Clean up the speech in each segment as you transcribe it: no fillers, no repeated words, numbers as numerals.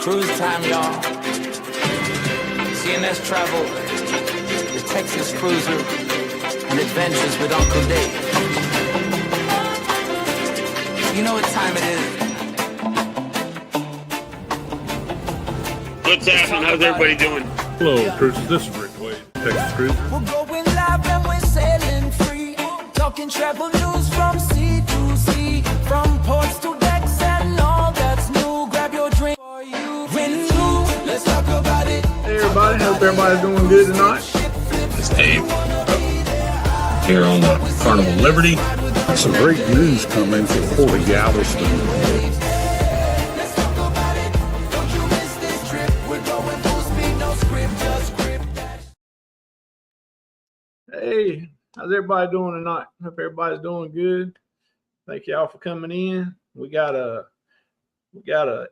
Cruise time, y'all. CNS Travel, the Texas Cruiser, and Adventures with Uncle Dave. You know what time it is. What's happening? How's everybody doing? Hello, Cruisers. This is Rick Wade, Texas Cruiser. We're going live and we're sailing free. Talking travel news from sea to sea. From ports to decks and all that's new. Grab your drink for you. When new, let's talk about it. Hey, everybody. Hope everybody's doing good tonight. It's Dave. Here on the Carnival Liberty. Some great news coming from Port of Galveston. Let's talk about it. Don't you miss this trip. We're going full speed, no script, just grip that. Hey, how's everybody doing tonight? Hope everybody's doing good. Thank y'all for coming in. We got a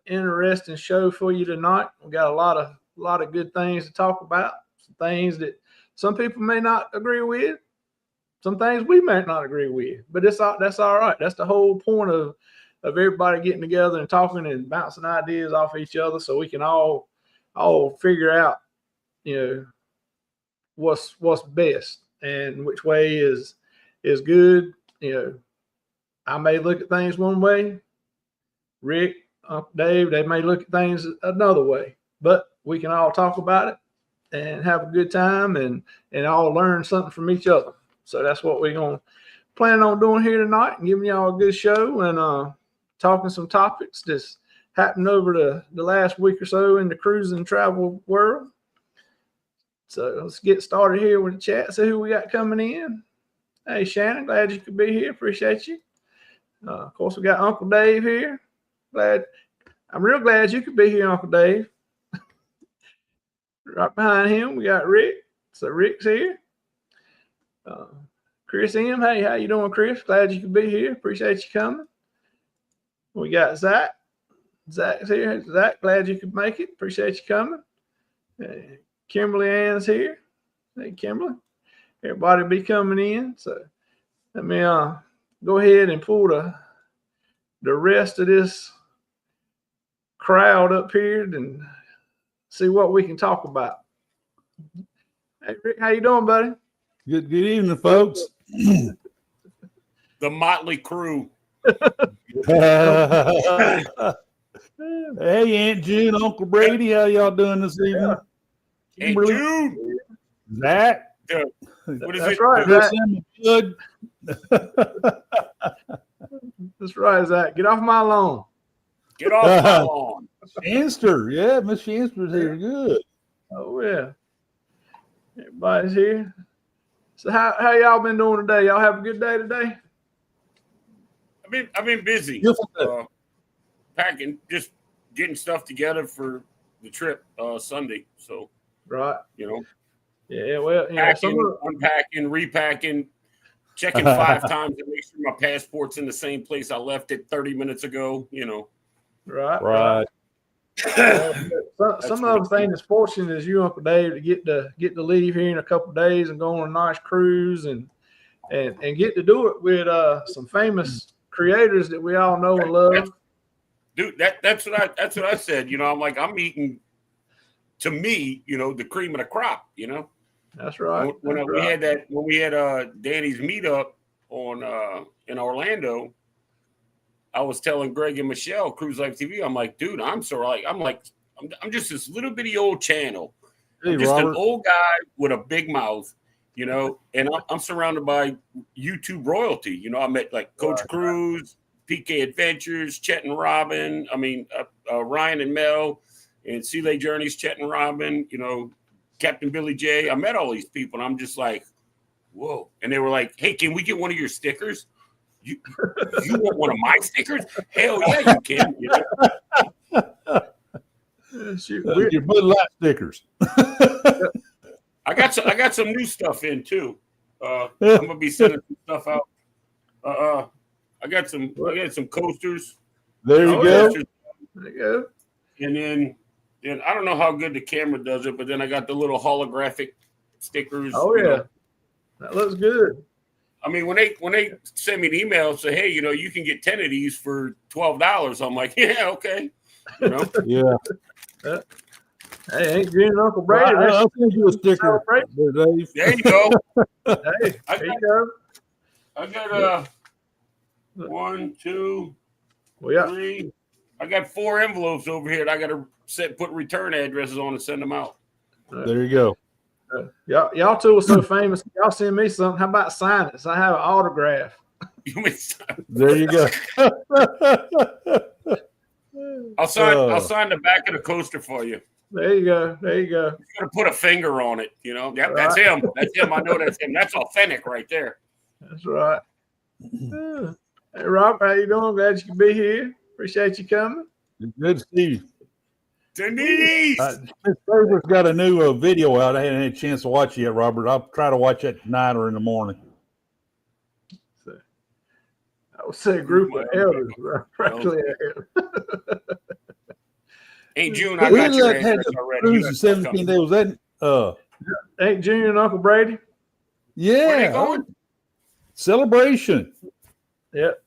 interesting show for you tonight. We got a lot of good things to talk about. Some things that some people may not agree with. Some things we may not agree with. But that's all right. That's the whole point of everybody getting together and talking and bouncing ideas off each other, so we can all figure out, what's best and which way is good. I may look at things one way. Rick, Uncle Dave, they may look at things another way. But we can all talk about it and have a good time and all learn something from each other. So that's what we're going to plan on doing here tonight, and giving y'all a good show and talking some topics that's happened over the last week or so in the cruising and travel world. So let's get started here with the chat. See who we got coming in. Hey, Shannon, glad you could be here. Appreciate you. Of course, we got Uncle Dave here. I'm real glad you could be here, Uncle Dave. Right behind him, we got Rick. So Rick's here. Chris M. Hey, how you doing, Chris? Glad you could be here. Appreciate you coming. We got Zach. Zach's here. Zach, glad you could make it. Appreciate you coming. Kimberly Ann's here. Hey, Kimberly. Everybody be coming in. So let me go ahead and pull the rest of this crowd up here and see what we can talk about. Hey, Rick, how you doing, buddy? Good evening, folks. The Motley Crew. Hey, Aunt June, Uncle Brady, how y'all doing this evening? Hey, Kimberly, June. Zach, What is That's it? right, Chris Zach. and Bud. That's right, Zach. Get off my lawn. Get off my lawn. Shanster, yeah, Miss Shanster's here. Good. Oh, yeah. Everybody's here. So how y'all been doing today? Y'all have a good day today? I've been busy. Beautiful day. Packing, just getting stuff together for the trip Sunday. So, Right. Yeah, well, packing, unpacking, repacking, checking 5 times to make sure my passport's in the same place I left it 30 minutes ago. right. Some other thing that's fortunate is you, Uncle Dave, to get to leave here in a couple of days and go on a nice cruise and get to do it with some famous creators that we all know and love. Dude, that's what I said. I'm like, I'm eating, to me, the cream of the crop. That's right. When we had Danny's meetup in Orlando, I was telling Greg and Michelle, Cruise Life TV, I'm like, dude, I'm just this little bitty old channel. Hey, I'm just Robert. an old guy with a big mouth, and I'm surrounded by YouTube royalty. I met like Coach Cruz, PK Adventures, Chet and Robin. Ryan and Mel, and Sea Lake Journeys, Chet and Robin, Captain Billy J. I met all these people, and I'm just like, whoa. And they were like, hey, can we get one of your stickers? You want one of my stickers? Hell yeah, you can. Your Bud Light stickers. I got some new stuff in too. I'm gonna be sending some stuff out. I got some coasters. There you go. Coasters. There you go. And then I don't know how good the camera does it, but then I got the little holographic stickers. Oh yeah, that looks good. When they send me an email and say, hey, you can get 10 of these for $12, I'm like, yeah, okay. Yeah. Hey, ain't June and Uncle Brady. I'll send you a sticker, Celebrate. Dave. There you go. Hey, there you go. I got 1, 2, Well, yeah. 3. I got 4 envelopes over here that I got to put return addresses on and send them out. There you go. Y'all two are so famous. Y'all send me something. How about sign it? So I have an autograph. There you go. I'll sign the back of the coaster for you. There you go. There you go. You're gonna put a finger on it, you know. Yep, that's him. That's him. I know that's him. That's authentic right there. That's right. Hey, Rob, how you doing? Glad you could be here. Appreciate you coming. Good to see you. Denise. Miss Favor's got a new video out. I hadn't had a chance to watch it yet, Robert. I'll try to watch it tonight or in the morning. I would say a group of elders. Practically Hey, June, I got your had address the already. cruise in 17 days. Was that Ain't Junior and Uncle Brady? Where they yeah, going? celebration. Yep.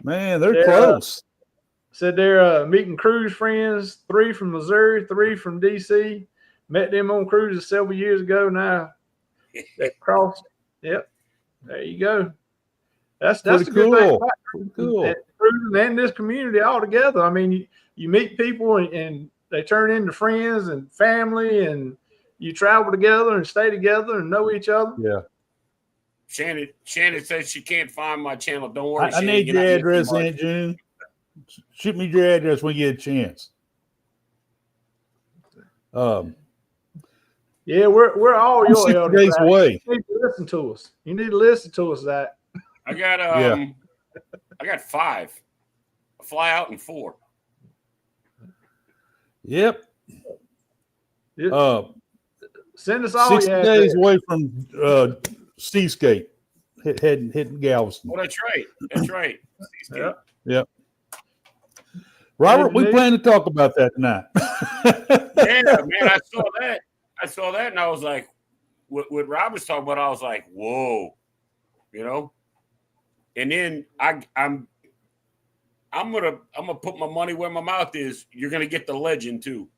Man, they're Yeah. close. Said they're meeting cruise friends, 3 from Missouri, 3 from DC. Met them on cruises several years ago. Now they crossed. Yep. There you go. That's Pretty the good thing cool. about Pretty cool. and cruising and this community all together. I mean, you meet people and they turn into friends and family, and you travel together and stay together and know each other. Yeah. Shannon says she can't find my channel. Don't worry. I Shannon, need you're your not missing address, much. Aunt June. Shoot me your address when you get a chance. Yeah, we're all I'm your 60 elders. days Zach. away. You need to listen to us. You need to listen to us, Zach. I got I got 5. I fly out in 4. Yep. Yeah. Send us all 60 your days address. away from Seascape, hitting Galveston. Oh, that's right. That's right. Yep. Yep. Robert, we Nick? plan to talk about that tonight. Yeah, man, I saw that, and I was like, what Rob was talking about, I was like, whoa, you know. And then I'm gonna put my money where my mouth is. You're gonna get the legend too.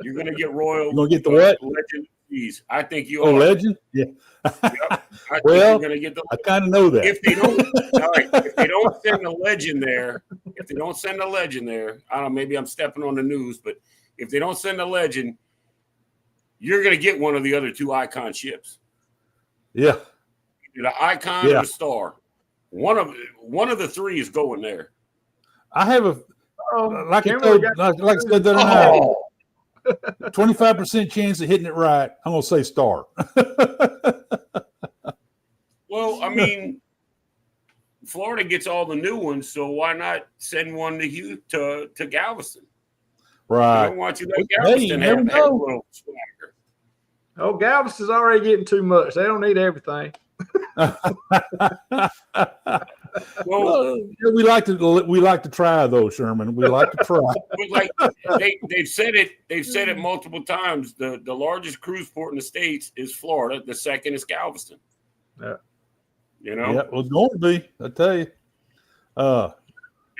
You're gonna get Royal. You gonna get the what? Legend fees. I think you. Oh, are. legend? Yeah. Yep. I think Well, you're gonna get the. I kind of know that. If they don't, all right. If they don't send the legend there, I don't know. Maybe I'm stepping on the news, but if they don't send the legend, you're gonna get one of the other 2 icon ships. Yeah. The icon or the star. One of the 3 is going there. I have a like I Kimberly told, got- like I said the other night, 25% chance of hitting it right. I'm gonna say star. Well, I mean, Florida gets all the new ones, so why not send one to Galveston? I Right. don't want you to let Hey, Galveston you never have know. a little swagger. Oh, Galveston's already getting too much. They don't need everything. Well, we like to try though, Sherman. We like to try. but like they've said it multiple times. The largest cruise port in the States is Florida. The second is Galveston. Yeah. You know, Yeah, well, it's going to be. I tell you.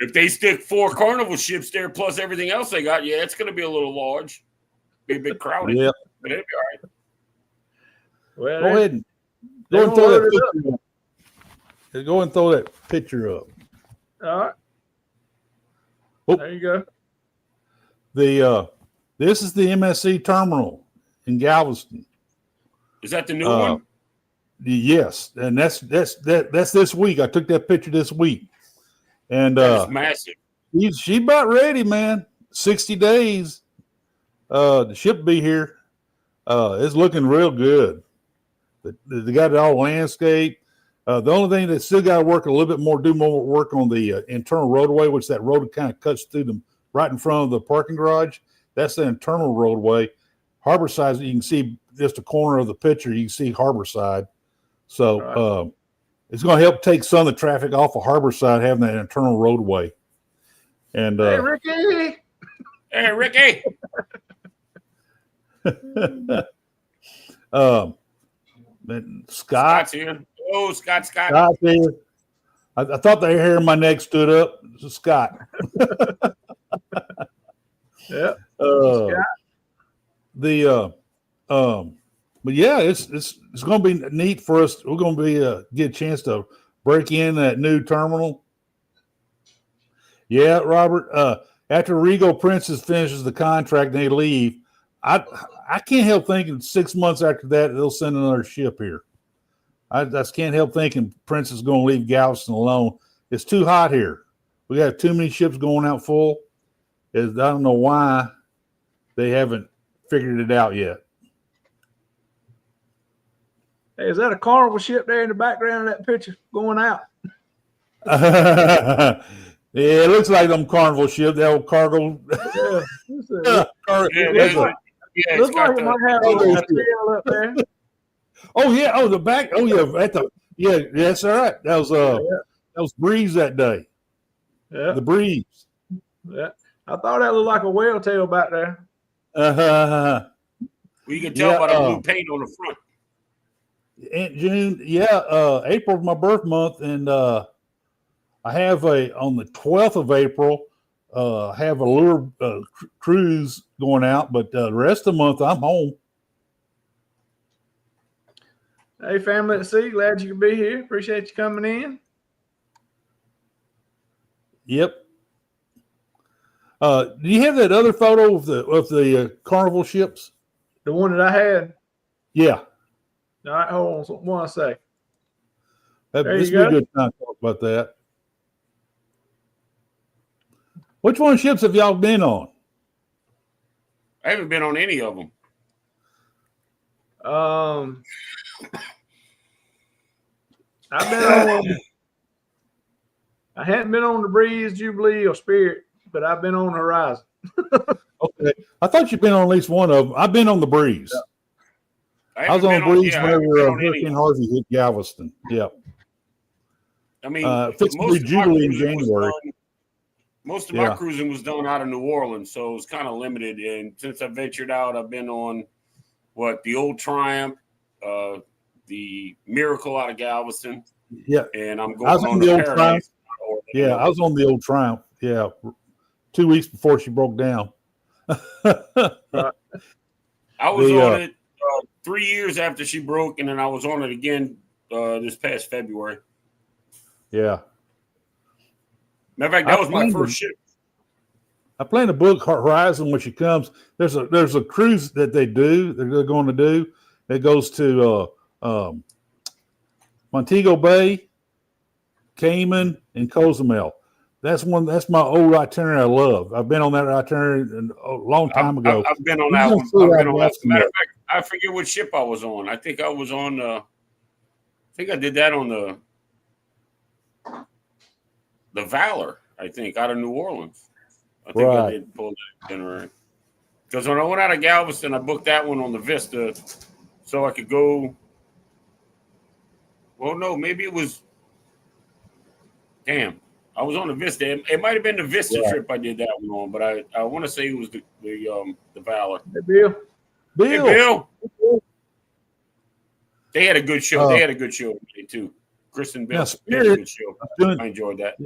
if they stick 4 Carnival ships there plus everything else they got, yeah, it's going to be a little large, be a bit crowded. Yeah. But it'll be all right. Well, Go ahead and they go and throw gonna that load it up. picture up. Go and throw that picture up. All right. Oh. There you go. This is the MSC terminal in Galveston. Is that the new one? Yes, and that's this week. I took that picture this week, and That's massive. she about ready, man. 60 days. The ship will be here. It's looking real good. They got it all landscape. The only thing that still got to work a little bit more, do more work on the internal roadway, which that road kind of cuts through them right in front of the parking garage. That's the internal roadway. Harborside, you can see just a corner of the picture. You can see Harborside. So it's going to help take some of the traffic off of Harborside, having that internal roadway. And Hey, Ricky. Hey, Ricky. man, Scott's here. Oh, Scott. Scott here. I thought the hair on my neck stood up. It's Scott. Yeah. But yeah, it's going to be neat for us. We're going to be get a chance to break in that new terminal. Yeah, Robert. After Regal Princess finishes the contract and they leave, I can't help thinking 6 months after that they'll send another ship here. I just can't help thinking Princess is going to leave Galveston alone. It's too hot here. We got too many ships going out full. I don't know why they haven't figured it out yet. Hey, is that a Carnival ship there in the background of that picture going out? Yeah, it looks like them Carnival ship, that old cargo. Yeah. It's Looks like got it might the, have a tail up there. Oh yeah, the back. Oh yeah, that's all right. That was Breeze that day. Yeah. The Breeze. Yeah. I thought that looked like a whale tail back there. Uh-huh. well, you can tell by the blue paint on the front. In June, April's my birth month, and I have on the 12th of April, I have a lure cruise going out, but the rest of the month I'm home. Hey, family at sea, glad you could be here. Appreciate you coming in. Yep. Do you have that other photo of the Carnival ships? The one that I had. Yeah. All right, hold on one second. There This you would be go. a good time to talk about that. Which one of ships have y'all been on? I haven't been on any of them. I've been on. I hadn't been on the Breeze, Jubilee, or Spirit, but I've been on Horizon. Okay. I thought you'd been on at least one of them. I've been on the Breeze. I was on Breeze whenever Hurricane Harvey hit Galveston. Yeah. I mean, fixed to be Jubilee in January. Most of my cruising was done out of New Orleans, so it was kind of limited. And since I ventured out, I've been on the Old Triumph, the Miracle out of Galveston. Yeah. And I'm going I was on the Old Paradise. Triumph. Yeah, I was on the Old Triumph. Yeah. 2 weeks before she broke down. I was on it 3 years after she broke, and then I was on it again this past February. Yeah. Matter of fact, that was my first ship. I plan to book Horizon when she comes. There's a cruise that they're going to do that goes to Montego Bay, Cayman, and Cozumel. That's my old itinerary I love. I've been on that itinerary a long time ago. I've been on that one. Matter of fact, I forget what ship I was on. I think I was on I think I did that on the Valor, I think, out of New Orleans. I think I did pull that itinerary. Because when I went out of Galveston, I booked that one on the Vista so I could go. Well, no, maybe it was. Damn, I was on the Vista. It might have been the Vista trip I did that one on, but I want to say it was the Valor. Hey, Bill. Hey, Bill. They had a good show. They had a good show today, too. Chris and Bill had a good show. I enjoyed that.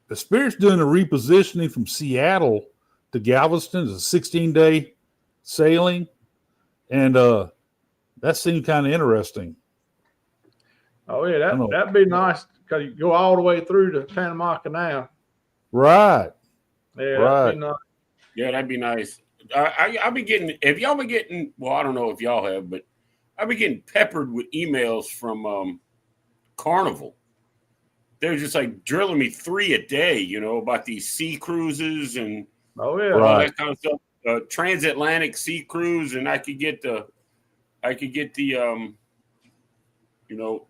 The Spirit's doing a repositioning from Seattle to Galveston. It's a 16-day sailing, and that seemed kind of interesting. Oh yeah, that'd be nice because you go all the way through the Panama Canal. Right. Yeah. Right. That'd be nice. Yeah, that'd be nice. I've been getting. If y'all been getting, well, I don't know if y'all have, but I've been getting peppered with emails from Carnival. They're just like drilling me 3 a day, about these sea cruises and all that kind of stuff. Transatlantic sea cruise, and I could get the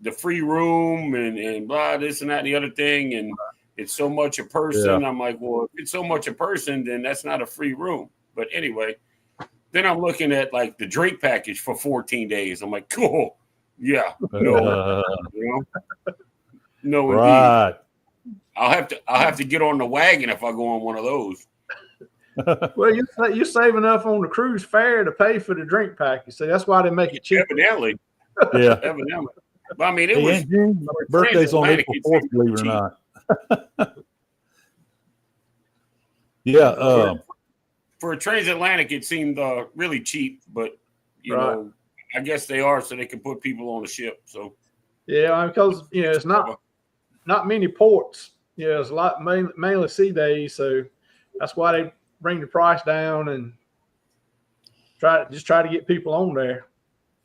the free room and blah, this and that and the other thing, and it's so much a person. Yeah. I'm like, well, if it's so much a person, then that's not a free room. But anyway, then I'm looking at like the drink package for 14 days. I'm like, cool, yeah, no, no, right. Indeed. I'll have to get on the wagon if I go on one of those. Well, you save enough on the cruise fare to pay for the drink package. So that's why they make it cheap. Evidently, yeah, evidently. But I mean, it was my birthday's on April 4th, believe it or not. Yeah. for a transatlantic, it seemed really cheap, but you Right. know, I guess they are so they can put people on the ship. So Yeah, because it's not many ports. It's a lot mainly sea days, so that's why they bring the price down and try to get people on there.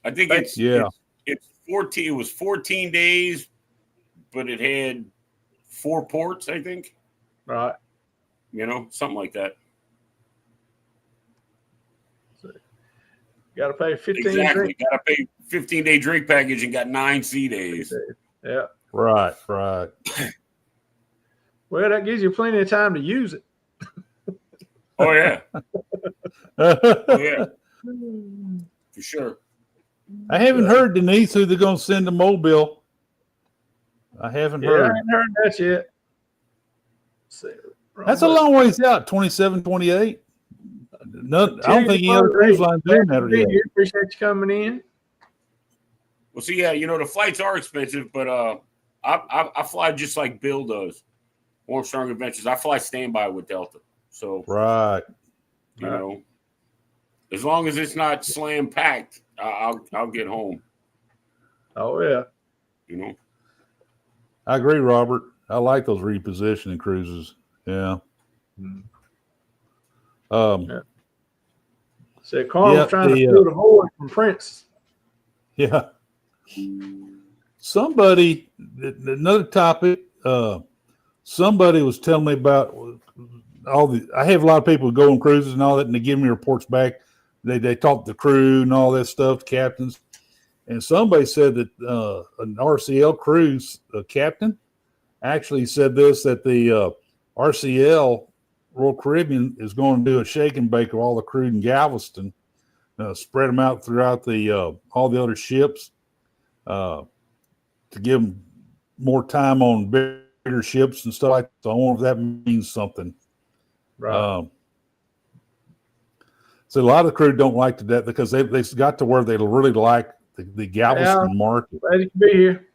I think it's 14. It was 14 days, but it had 4 ports, I think. Right. You know, something like that. Got to pay 15. Exactly. Got to pay 15-day drink package and got 9 sea days. Yeah. Right. Well, that gives you plenty of time to use it. Oh yeah. Oh yeah. For sure. I haven't heard, Denise, who they're going to send to Mobile. I haven't Yeah, heard. I haven't heard that yet. That's a long ways out, 27, 28. No, I don't think any other cruise line doing that yet. Appreciate you coming in. Well, see, yeah, you know, the flights are expensive, but I fly just like Bill does. Armstrong Adventures. I fly standby with Delta. So Right. you know, as long as it's not slam packed, I'll get home. Oh yeah. You know. I agree, Robert. I like those repositioning cruises. Yeah. So Carl was trying to fill the void from Prince. Yeah. Somebody, another topic, somebody was telling me about I have a lot of people go on cruises and all that, and they give me reports back. They talk to the crew and all that stuff, captains. And somebody said that an RCL cruise captain actually said this, that the RCL Royal Caribbean is going to do a shake and bake of all the crew in Galveston, spread them out throughout the all the other ships to give them more time on bigger ships and stuff like that. So I wonder if that means something. Right. So a lot of the crew don't like that because they got to where they really like the Galveston market. Glad you can be here.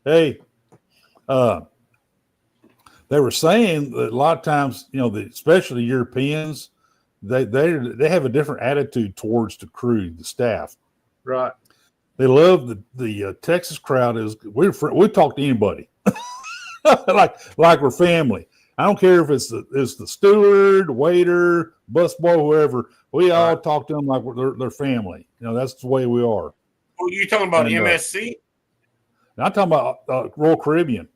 Hey, they were saying that a lot of times, you know, especially Europeans, they have a different attitude towards the crew, the staff. Right. They love the Texas crowd. We talk to anybody like we're family. I don't care if it's the steward, waiter, busboy, whoever. We all talk to them like they're family. You know, that's the way we are. Oh, you talking about MSC? I'm talking about Royal Caribbean.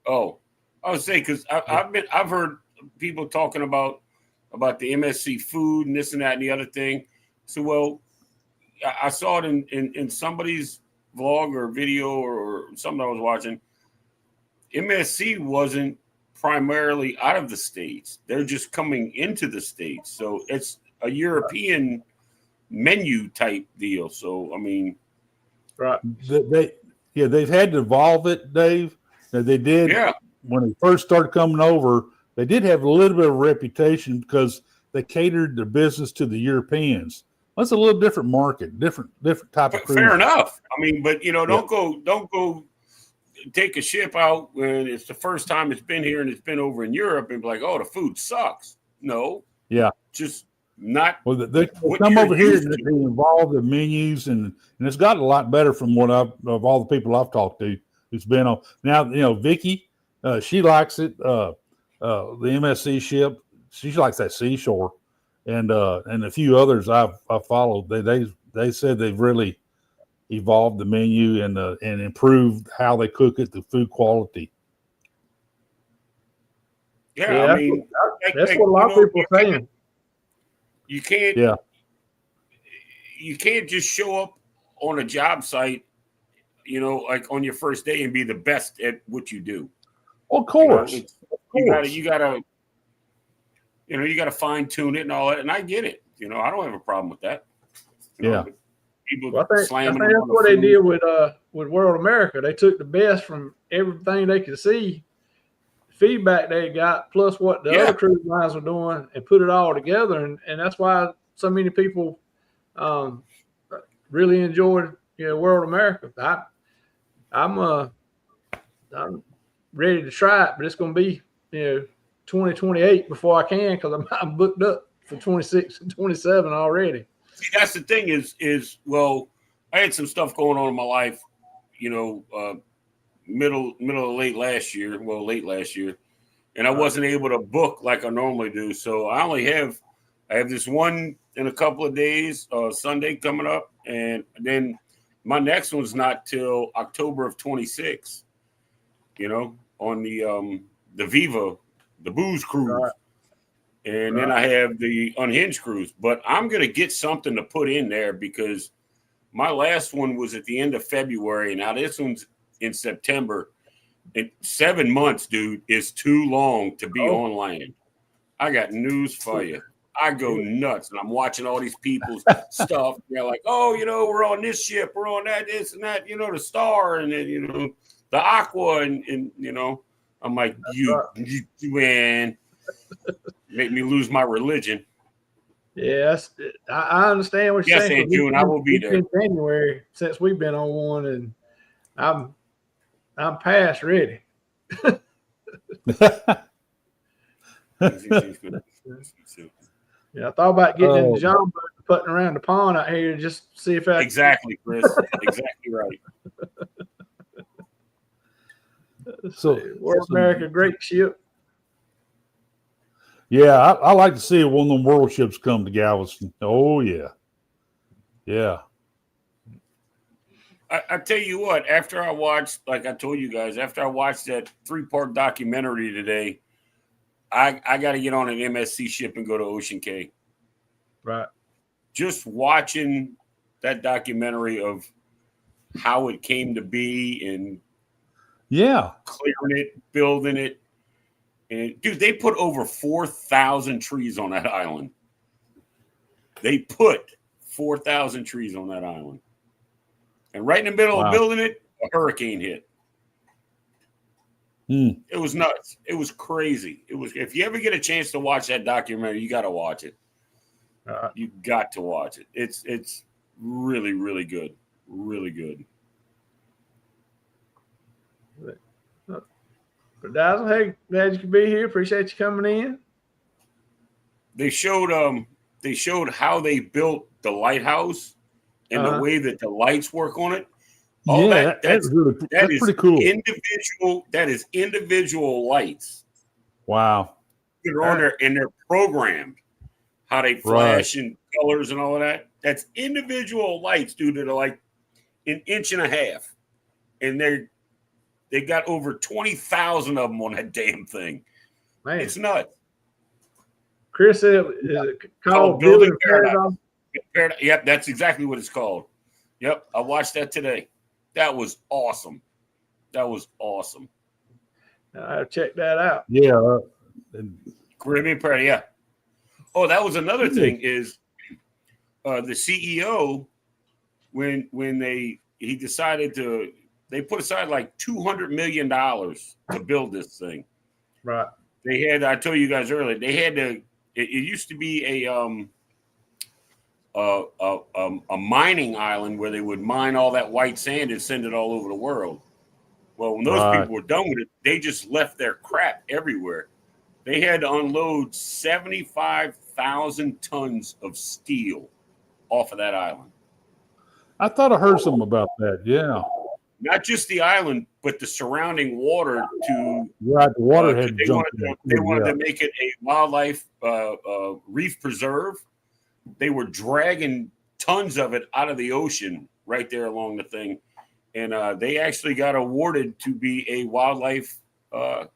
Oh, I would say because I've heard people talking about the MSC food and this and that and the other thing. So, well, I saw it in somebody's vlog or video or something I was watching. MSC wasn't primarily out of the States. They're just coming into the States. So it's a European menu type deal. So, I mean. Right. They've had to evolve it, Dave. They did. Yeah. When they first started coming over, they did have a little bit of a reputation because they catered their business to the Europeans. That's a little different market, different type of cruise. Fair enough. I mean, but you know, don't go take a ship out when it's the first time it's been here and it's been over in Europe and be like, oh, the food sucks. No. Yeah. Just not. Well, they come over here and they involve the menus and it's gotten a lot better from what of all the people I've talked to who's been on. Now, you know, Vicky, she likes it. The MSC ship, she likes that seashore, and a few others I've followed. They said they've really evolved the menu and improved how they cook it, the food quality. Yeah, I mean, that's what a lot of people are saying. You can't. Yeah. You can't just show up on a job site, you know, like on your first day and be the best at what you do. Well, of course. You gotta fine tune it and all that. And I get it. You know, I don't have a problem with that. You know, people I think slamming. that's what they did with World America. They took the best from everything they could see, feedback they got, plus what the other cruise lines were doing, and put it all together. And that's why so many people really enjoyed World America. I'm ready to try it, but it's going to be 2028 before I can because I'm booked up for 26 and 27 already. See, that's the thing is well, I had some stuff going on in my life, you know, middle of late last year, and I wasn't able to book like I normally do. So I have this one in a couple of days, Sunday coming up, and then my next one's not till October of 26, you know, on the Viva, the booze cruise. Right. And then I have the Unhinged cruise, but I'm going to get something to put in there because my last one was at the end of February. Now this one's in September. And 7 months, dude, is too long to be on land. I got news for you. I go nuts, and I'm watching all these people's stuff. They're like, oh, you know, we're on this ship, we're on that, this and that, you know, the Star, and then, you know, the Aqua, and you know, I'm like, you man, make me lose my religion. Yes, I understand what you're Yes, saying. Aunt June, I will be there. In January since we've been on one, and I'm past ready. Yeah, I thought about getting in the John boat and putting around the pond out here just to see if I Exactly, Chris. Exactly right. So World America great ship. Yeah, I like to see one of them world ships come to Galveston. Oh yeah, yeah. I tell you what, after I watched, like I told you guys, after I watched that 3-part documentary today, I got to get on an MSC ship and go to Ocean Cay. Right. Just watching that documentary of how it came to be and clearing it, building it. And dude, they put over 4,000 trees on that island. They put 4,000 trees on that island. And right in the middle of building it, a hurricane hit. It was nuts. It was crazy. It was. If you ever get a chance to watch that documentary, you got to watch it. You got to watch it. It's really, really good. Really good. But Dazzle, hey, glad you could be here. Appreciate you coming in. They showed how they built the lighthouse and the way that the lights work on it. All that's pretty cool. That is individual lights. Wow. They're on there and they're programmed how they flash and colors and all of that. That's individual lights, dude, that are like an inch and a half. And they got over 20,000 of them on that damn thing. Man. It's nuts. Chris said, is it called Building Paradise? Yep, that's exactly what it's called. Yep, I watched that today. That was awesome. I'll check that out. Yeah. Caribbean Paradise, yeah. Oh, that was another thing is the CEO, when he decided they put aside like $200 million to build this thing. Right. They had, I told you guys earlier, they had to, it used to be a mining island where they would mine all that white sand and send it all over the world. Well, when those people were done with it, they just left their crap everywhere. They had to unload 75,000 tons of steel off of that island. I thought I heard something about that. Yeah. Not just the island, but the surrounding water to the water had jumped. They wanted to make it a wildlife reef preserve. They were dragging tons of it out of the ocean right there along the thing. And they actually got awarded to be a wildlife, a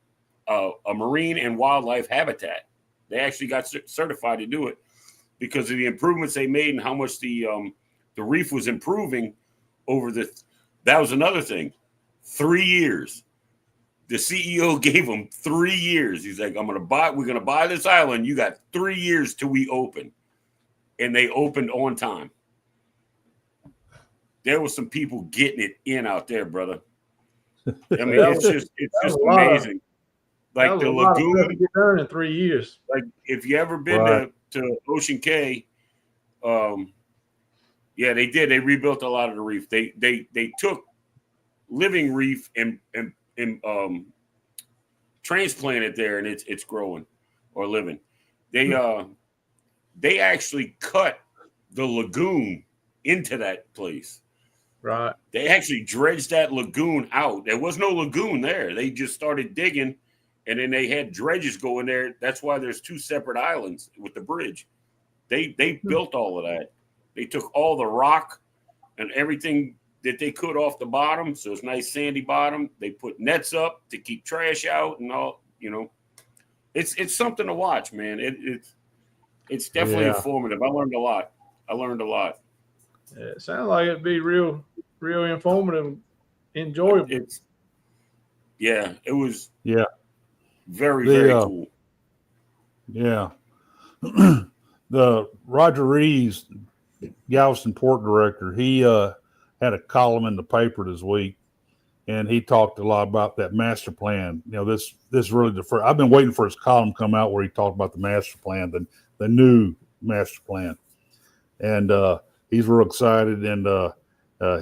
marine and wildlife habitat. They actually got certified to do it because of the improvements they made and how much the reef was improving over that was another thing. 3 years. The CEO gave them 3 years. He's like, we're going to buy this island. You got 3 years till we open. And they opened on time. There was some people getting it in out there, brother. I mean, it's just amazing. Like the lagoon, to get done in 3 years. Like if you ever been to Ocean Cay, yeah, they did. They rebuilt a lot of the reef. They took living reef and transplanted there, and it's growing or living. They actually cut the lagoon into that place. Right. They actually dredged that lagoon out. There was no lagoon there. They just started digging, and then they had dredges go in there. That's why there's 2 separate islands with the bridge. They built all of that. They took all the rock and everything that they could off the bottom, so it's nice sandy bottom. They put nets up to keep trash out and all. It's something to watch, man. It's definitely informative. I learned a lot. Yeah, it sounds like it'd be real informative, enjoyable. It was very cool. Yeah. The Roger Reeves, Galveston Port Director, he had a column in the paper this week, and he talked a lot about that master plan. This really the first. I've been waiting for his column to come out where he talked about the master plan, the new master plan, and he's real excited. And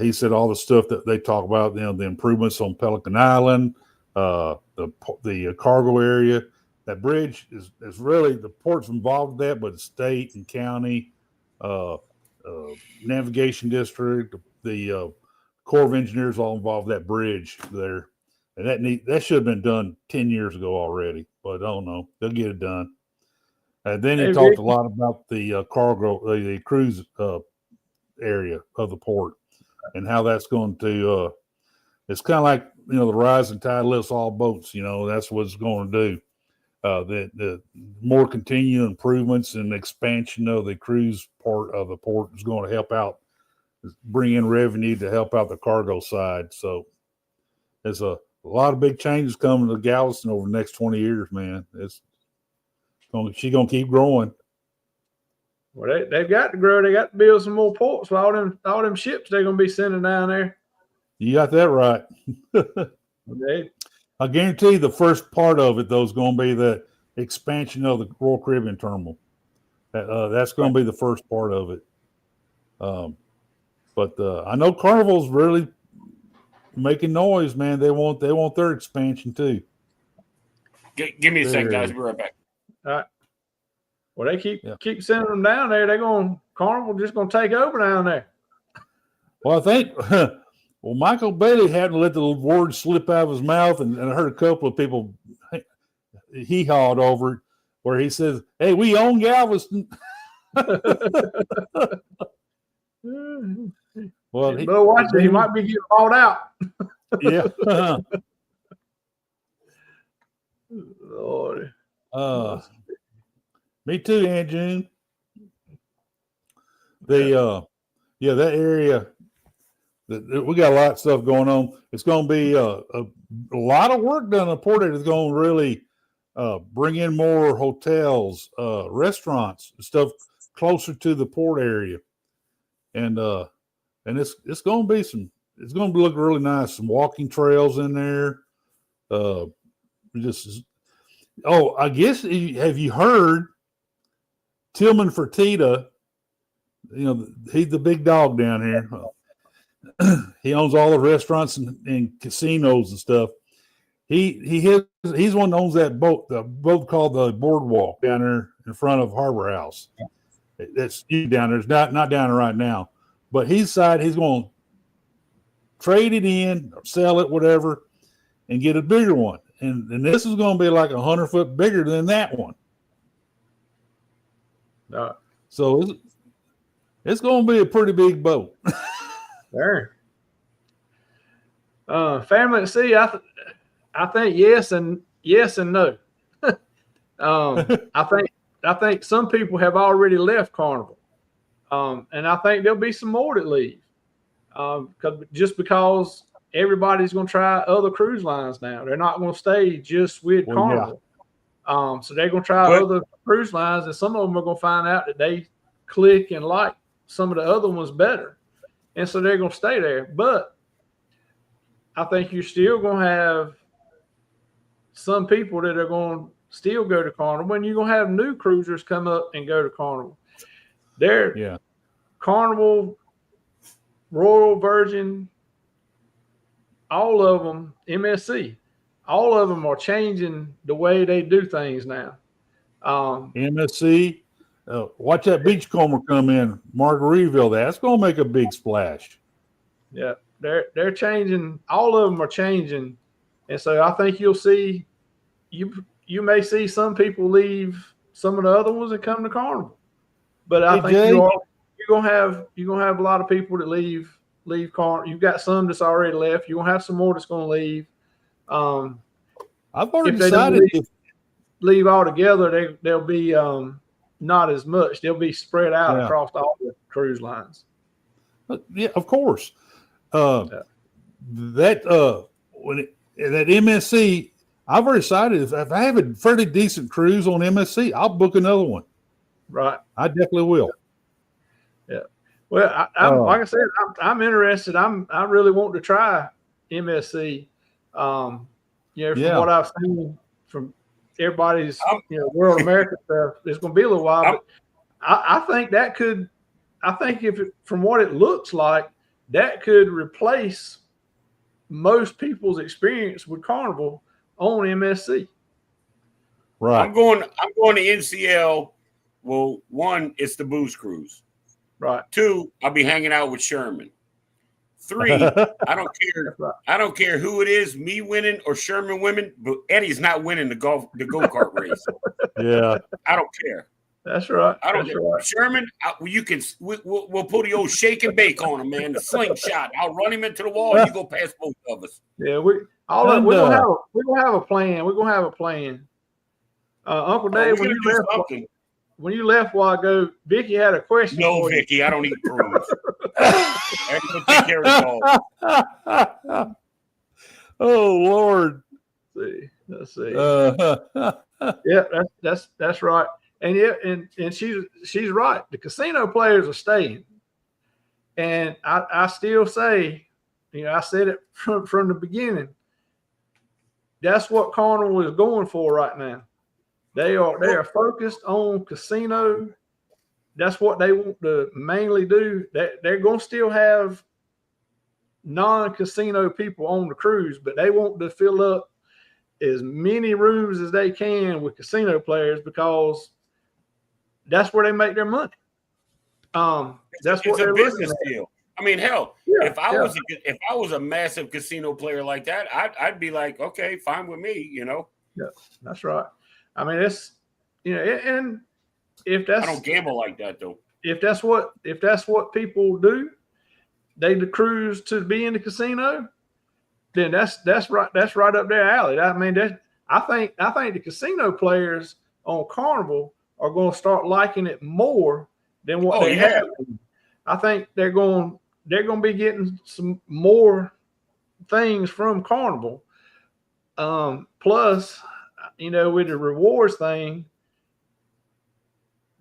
he said all the stuff that they talk about, the improvements on Pelican Island, the cargo area. That bridge is really, the port's involved in that, but the state and county, navigation district, the Corps of Engineers all involved in that bridge there. And that should have been done 10 years ago already, but I don't know. They'll get it done. And then he talked a lot about the cargo, the cruise area of the port, and how that's going to, it's kind of like, the rising tide lifts all boats, that's what it's going to do. The more continued improvements and expansion of the cruise part of the port is going to help out, bring in revenue to help out the cargo side. So there's a lot of big changes coming to Galveston over the next 20 years, man. She's going to keep growing. Well, they've got to grow. They got to build some more ports for all them ships they're going to be sending down there. You got that right. Okay. I guarantee the first part of it, though, is going to be the expansion of the Royal Caribbean terminal. That's going to be the first part of it. But I know Carnival's really making noise, man. They want their expansion too. Give me a second, guys. We'll be right back. All right. Well, they keep sending them down there. Carnival just going to take over down there. Well, I think. Well, Michael Bailey hadn't let the word slip out of his mouth, and I heard a couple of people hee-hawed over it, where he says, "Hey, we own Galveston." Well, watch it. He might be getting bought out. Yeah. Lord. Me too, Aunt June. That area. We got a lot of stuff going on. It's going to be a lot of work done in the port. It's going to really bring in more hotels, restaurants, stuff closer to the port area, and it's going to be it's going to look really nice. Some walking trails in there. I guess have you heard Tillman Fertitta? He's the big dog down here. He owns all the restaurants and casinos and stuff. He's one that owns that boat, the boat called the Boardwalk down there in front of Harbor House. That's down there. It's not down there right now, but he's going to trade it in, or sell it, whatever, and get a bigger one. And this is going to be like 100 foot bigger than that one. So it's going to be a pretty big boat. There. Family at Sea, I think yes and no. I think some people have already left Carnival, and I think there'll be some more that leave, because everybody's going to try other cruise lines now. They're not going to stay just with Carnival. Yeah. So they're going to try other cruise lines, and some of them are going to find out that they click and like some of the other ones better. And so they're going to stay there. But I think you're still going to have some people that are going to still go to Carnival, and you're going to have new cruisers come up and go to Carnival. Carnival, Royal, Virgin, all of them, MSC, all of them are changing the way they do things now. MSC, watch that beachcomber come in, Margaritaville. That's going to make a big splash. Yeah, they're changing. All of them are changing, and so I think you'll see you may see some people leave some of the other ones that come to Carnival, but I think Jay, you're gonna have a lot of people that leave Carnival. You've got some that's already left. You're gonna have some more that's gonna leave. I've already if they don't decided. leave altogether, they'll be not as much. They'll be spread out across all the cruise lines. Yeah, of course. That MSC, I've already decided if I have a fairly decent cruise on MSC, I'll book another one. Right. I definitely will. Yeah. Well, like I said, I'm interested. I really want to try MSC. From what I've seen from everybody's World America stuff, it's going to be a little while. But I think that could. I think from what it looks like, that could replace most people's experience with Carnival on MSC. Right. I'm going to NCL. Well, one, it's the booze cruise. Right. Two, I'll be hanging out with Sherman. Three, I don't care. I don't care who it is, me winning or Sherman winning, but Eddie's not winning the go-kart race. Yeah. I don't care. That's right. I don't care. Right. Sherman, we'll put the old shake and bake on him, man. The slingshot. I'll run him into the wall and you go past both of us. Yeah, we're gonna have a plan. We're gonna have a plan. Uncle Dave, when you left a while ago, Vicky had a question. No, for Vicky, I don't eat cruise. Everybody take care of it all. Oh Lord. Let's see. Yeah, that's right. And and she's right. The casino players are staying. And I still say, I said it from the beginning. That's what Carnival is going for right now. They are focused on casino. That's what they want to mainly do. They're going to still have non-casino people on the cruise, but they want to fill up as many rooms as they can with casino players because that's where they make their money. That's what they're a business looking at. deal. I mean, hell, if I was a massive casino player like that, I'd be like, okay, fine with me, Yeah, that's right. I mean, it's and if that's I don't gamble like that though. If that's what people do, they cruise to be in the casino, then that's right up their alley. I mean, I think the casino players on Carnival are going to start liking it more than what they have. I think they're going to be getting some more things from Carnival. Plus, with the rewards thing,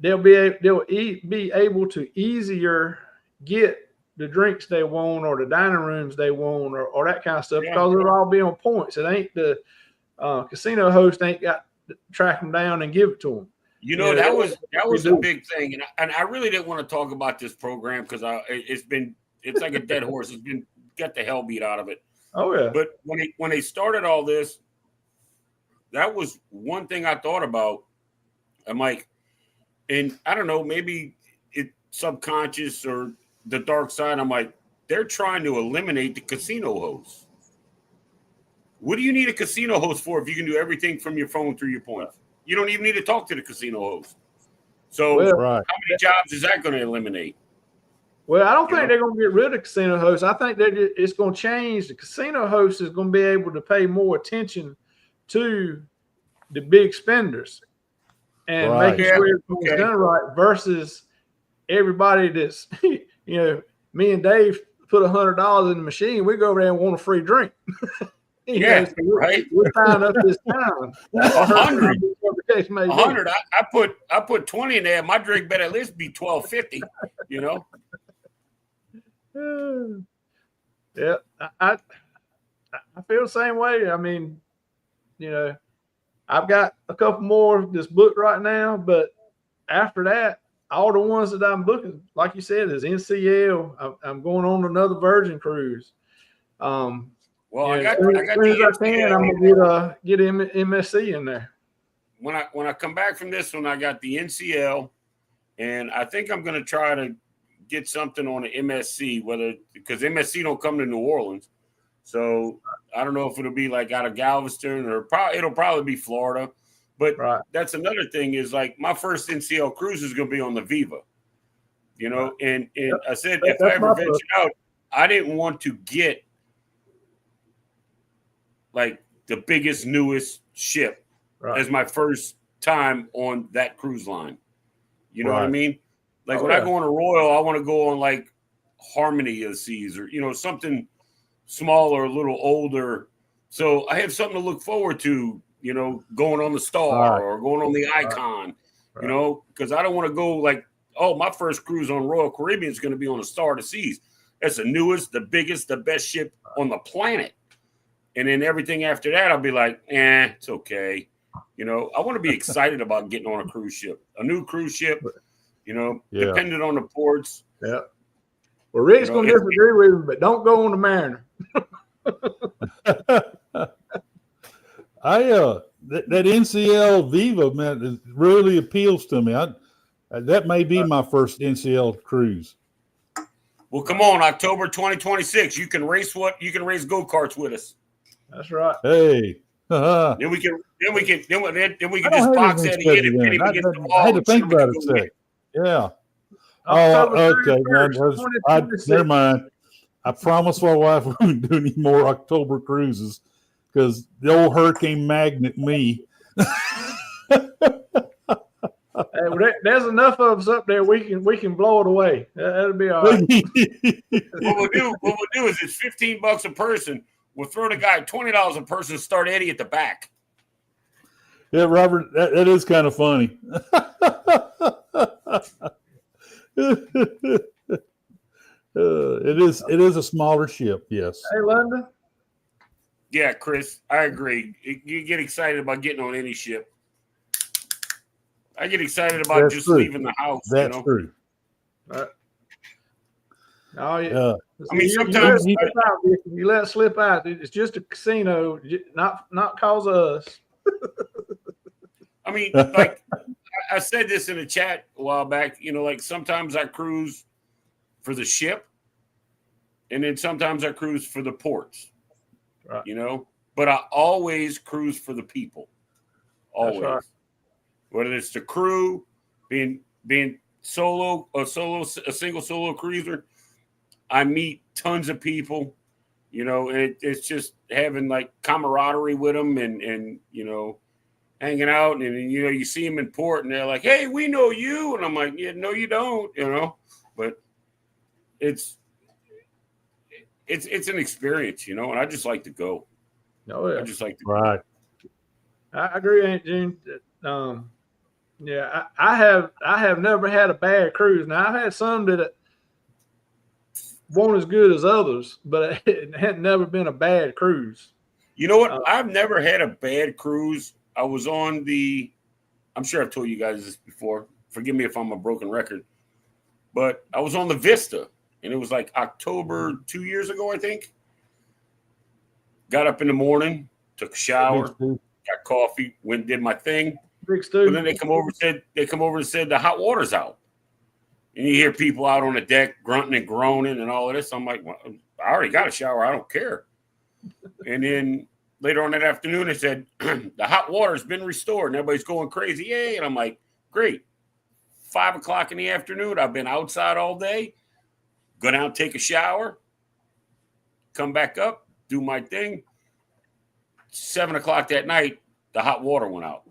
they'll be able to easier get the drinks they want or the dining rooms they want or that kind of stuff because it'll all be on points. It ain't the casino host ain't got to track them down and give it to them. That was a big thing, and I really didn't want to talk about this program because it's like a dead horse. It's been get the hell beat out of it. Oh yeah. But when they started all this, that was one thing I thought about. I'm like, and I don't know, maybe it's subconscious or the dark side. I'm like, they're trying to eliminate the casino hosts. What do you need a casino host for if you can do everything from your phone through your points? You don't even need to talk to the casino host. So how many jobs is that going to eliminate? Well, I don't think they're going to get rid of casino hosts. I think that it's going to change. The casino host is going to be able to pay more attention to the big spenders and making sure everything's done right versus everybody that's, me and Dave put $100 in the machine. We go over there and want a free drink. Right. We're tying up this time. 100. 100. I put 20 in there. My drink better at least be $12.50. Yeah, I feel the same way. I mean, I've got a couple more that's booked right now, but after that, all the ones that I'm booking, like you said, is NCL. I'm going on another Virgin cruise. Well, Yeah, I got as soon I got as the I can, I'm NCL. gonna get MSC in there. When I come back from this one, I got the NCL, and I think I'm going to try to get something on the MSC, because MSC don't come to New Orleans, so I don't know if it'll be like out of Galveston or it'll probably be Florida. But Right. that's another thing is like my first NCL cruise is going to be on the Viva, you know, and I said if I That's ever my ventured out, I didn't want to get like the biggest, newest ship Right. as my first time on that cruise line. You know what I Right. mean? Like Oh, when I yeah. go on a Royal, I want to go on like Harmony of the Seas or, you know, something smaller, a little older. So I have something to look forward to, you know, going on the Star Right. or going on the Icon, Right. you know, because I don't want to go like, oh, my first cruise on Royal Caribbean is going to be on the Star of the Seas. That's the newest, the biggest, the best ship on the planet. And then everything after that, I'll be like, it's okay. You know, I want to be excited about getting on a cruise ship, a new cruise ship, you know, Yeah. depending on the ports. Yeah. Well, Rick's You know, gonna disagree with me, but don't go on the Mariner. That NCL Viva, man, it really appeals to me. That may be my first NCL cruise. Well, come on, October 2026. You can race go-karts with us. That's right. Hey, I Then we can just don't box have Eddie anything in and pin him scheduled against in. the wall. I had to and see think if we about can it a go win. sec. Yeah. October Oh, okay. 31st, I 2026. never mind. I promised my wife we wouldn't do any more October cruises because the old hurricane magnet me. Hey, well, there's enough of us up there. We can blow it away. That'll be all right. What we'll do is it's $15 a person. We'll throw the guy $20 a person and start Eddie at the back. Yeah, Robert, that is kind of funny. It is a smaller ship, yes. Hey, London. Yeah, Chris, I agree. You get excited about getting on any ship. I get excited about That's just true. leaving the house. That's you know? true. Oh, yeah. I mean, You sometimes let it slip out. It's just a casino, not cause of us. I mean, like I said this in a chat a while back, you know, like sometimes I cruise for the ship and then sometimes I cruise for the ports, Right. you know, but I always cruise for the people. Always. right. Whether it's the crew, being solo, a single solo cruiser, I meet tons of people, you know, and it's just having like camaraderie with them and, you know, hanging out and, you know, you see them in port and they're like, hey, we know you. And I'm like, yeah, no, you don't, you know, but it's an experience, you know, and I just like to go. Oh, yeah. I just like to Right. I agree, Aunt June. Yeah, I have never had a bad cruise. Now I've had some that weren't as good as others, but it had never been a bad cruise. You know what? I've never had a bad cruise. I was on I'm sure I've told you guys this before. Forgive me if I'm a broken record, but I was on the Vista and it was like October 2 years ago, I think. Got up in the morning, took a shower, got coffee, went and did my thing. Big Stu. And then they come over and said the hot water's out. And you hear people out on the deck grunting and groaning and all of this. I'm like, well, I already got a shower. I don't care. And then later on that afternoon, they said, the hot water's been restored and everybody's going crazy. Yay. And I'm like, great. 5 o'clock in the afternoon. I've been outside all day. Go down, take a shower, come back up, do my thing. 7 o'clock that night, the hot water went out.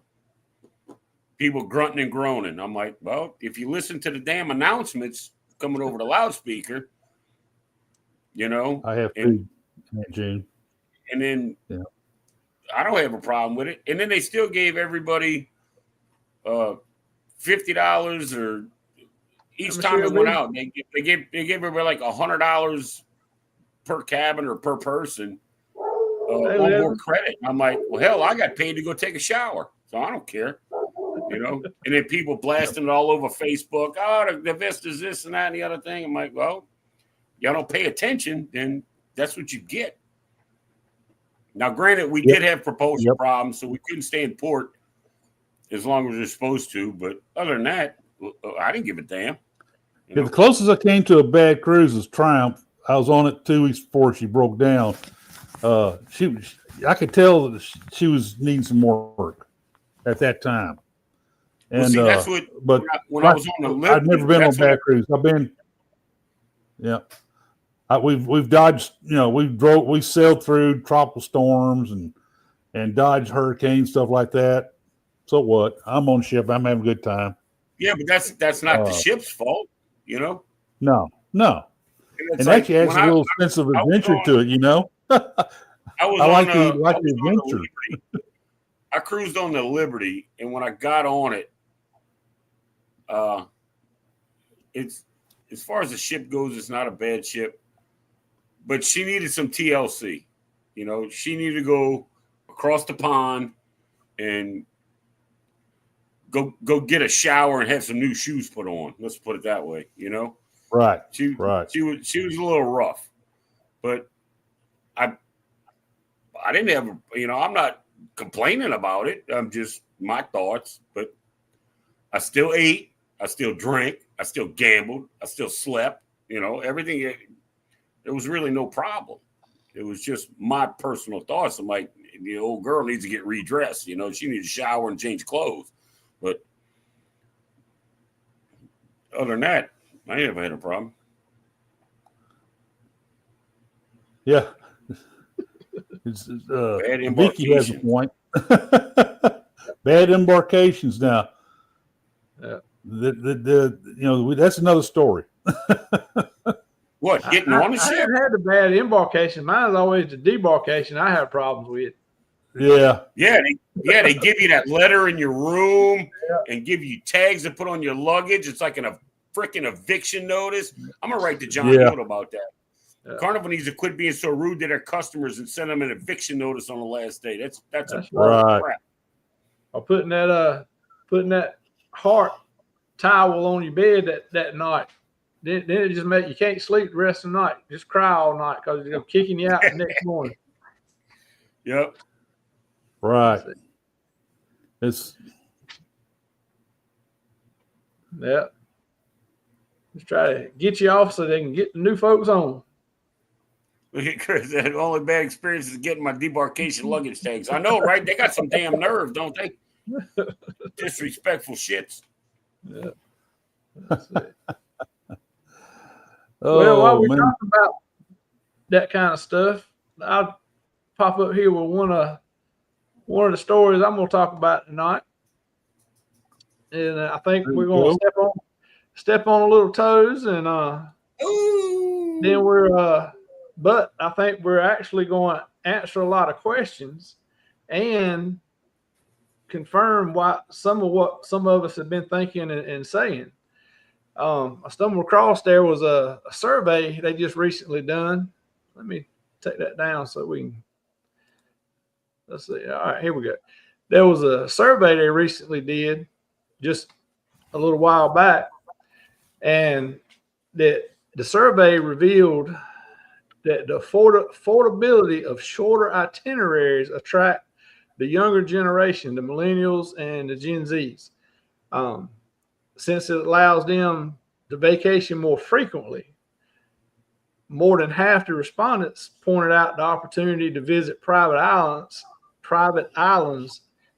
People grunting and groaning. I'm like, well, if you listen to the damn announcements coming over the loudspeaker, you know. I have food, Aunt June. And then I don't have a problem with it. And then they still gave everybody $50 or each time it went out. They gave everybody like $100 per cabin or per person on board credit. And I'm like, well, hell, I got paid to go take a shower, so I don't care. You know, and then people blasting it all over Facebook. Oh, the Vista's this and that and the other thing. I'm like, well, y'all don't pay attention, then that's what you get. Now, granted, we did have propulsion problems, so we couldn't stay in port as long as we were supposed to. But other than that, I didn't give a damn. Yeah, the closest I came to a bad cruise was Triumph. I was on it 2 weeks before she broke down. I could tell that she was needing some more work at that time. And well, see, that's what. But when I was on the Liberty, I've never been on bad cruise. I've been, yeah. We've dodged. We sailed through tropical storms and dodged hurricanes, stuff like that. So what? I'm on ship. I'm having a good time. Yeah, but that's not the ship's fault, No. And it actually adds a little sense of adventure to it, I like the adventure. I cruised on the Liberty, and when I got on it, it's as far as the ship goes, it's not a bad ship, but she needed some TLC. She needed to go across the pond and go get a shower and have some new shoes put on. Let's put it that way. Right. She was a little rough, but I didn't have I'm not complaining about it. I'm just my thoughts, but I still ate, I still drank, I still gambled, I still slept. Everything. There was really no problem. It was just my personal thoughts. I'm like, the old girl needs to get redressed. She needs to shower and change clothes. But other than that, I ain't never had a problem. Yeah. Vicky has a point. Bad embarkations now. Yeah. That's another story. What, getting on the I ship? haven't had the bad embarkation. Mine's always the debarkation I have problems with. Yeah. They give you that letter in your room and give you tags to put on your luggage. It's like a freaking eviction notice. I'm gonna write to John Hill about that. Yeah. Carnival needs to quit being so rude to their customers and send them an eviction notice on the last day. That's a right. Crap. Or putting that heart towel on your bed that night. Then it just you can't sleep the rest of the night. Just cry all night because they're kicking you out the next morning. Yep. Right. Just try to get you off so they can get the new folks on. Look at Chris. The only bad experience is getting my debarkation luggage tags. I know, right? They got some damn nerve, don't they? Disrespectful shits. Yeah. Well, while we're talking about that kind of stuff, I'll pop up here with one of the stories I'm going to talk about tonight, and I think we're going to step on a little toes, and then but I think we're actually going to answer a lot of questions and confirm some of us have been thinking and saying. I stumbled across there was a survey they just recently done. Let me take that down so we can. Let's see. All right, here we go. There was a survey they recently did just a little while back, and that the survey revealed that the affordability of shorter itineraries attract the younger generation, the millennials and the Gen Zs. Since it allows them to vacation more frequently, more than half the respondents pointed out the opportunity to visit private islands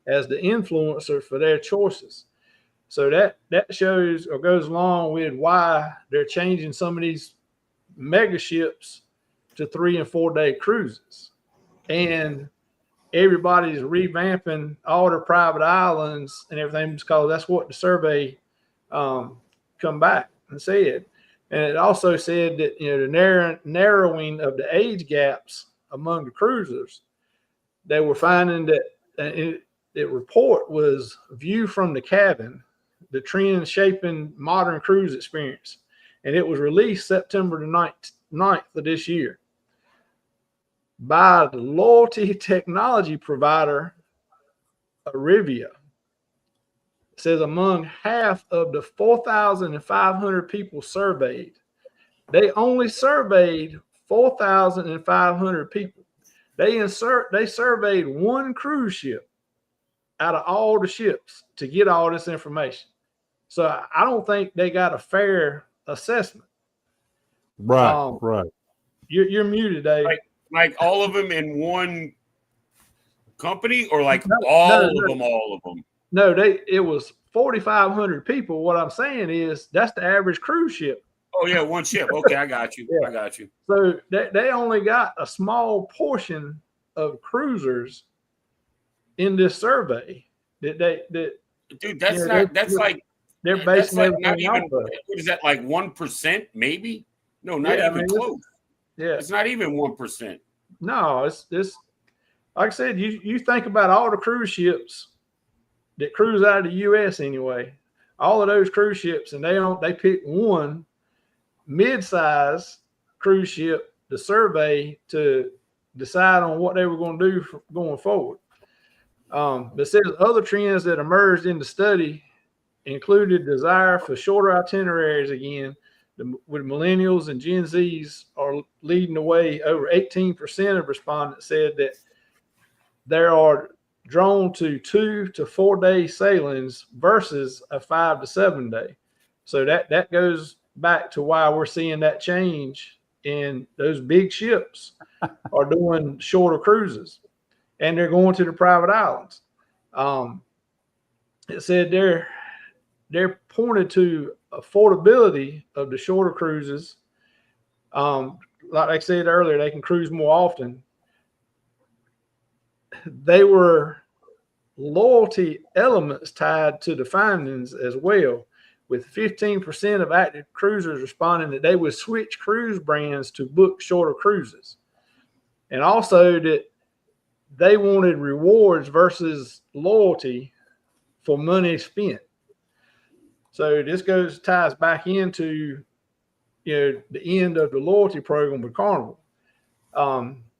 as the influencer for their choices. So that shows or goes along with why they're changing some of these mega ships to 3 and 4 day cruises. And everybody's revamping all their private islands and everything because that's what the survey come back and said. And it also said that the narrowing of the age gaps among the cruisers, they were finding that the report was View from the Cabin, the trend shaping modern cruise experience, and it was released September the 9th of this year by the loyalty technology provider Arrivia. It says among half of the 4,500 people surveyed, they only surveyed 4,500 people. They surveyed one cruise ship out of all the ships to get all this information. So I don't think they got a fair assessment. Right, right. You're muted, Dave. Like all of them in one company, or like No, all of them? No, it was 4,500 people. What I'm saying is that's the average cruise ship. Oh yeah, one ship. Okay, I got you. Yeah. I got you. So they only got a small portion of cruisers in this survey. Dude, that's Yeah, that's like They're that's basing like everything not even. off of. What is that, like 1%? Maybe no, not Yeah, I even mean, close. Yeah. It's not even 1%. No, it's like I said, you think about all the cruise ships that cruise out of the US anyway, all of those cruise ships, and they pick one mid-size cruise ship to survey to decide on what they were going to do going forward. But says other trends that emerged in the study included desire for shorter itineraries again, with millennials and Gen Zs are leading the way. Over 18% of respondents said that they are drawn to 2 to 4 day sailings versus a 5 to 7 day. So that goes back to why we're seeing that change in those big ships are doing shorter cruises, and they're going to the private islands. It said they're pointed to affordability of the shorter cruises. Like I said earlier, they can cruise more often. They were loyalty elements tied to the findings as well, with 15% of active cruisers responding that they would switch cruise brands to book shorter cruises. And also that they wanted rewards versus loyalty for money spent. So this ties back into, the end of the loyalty program with Carnival.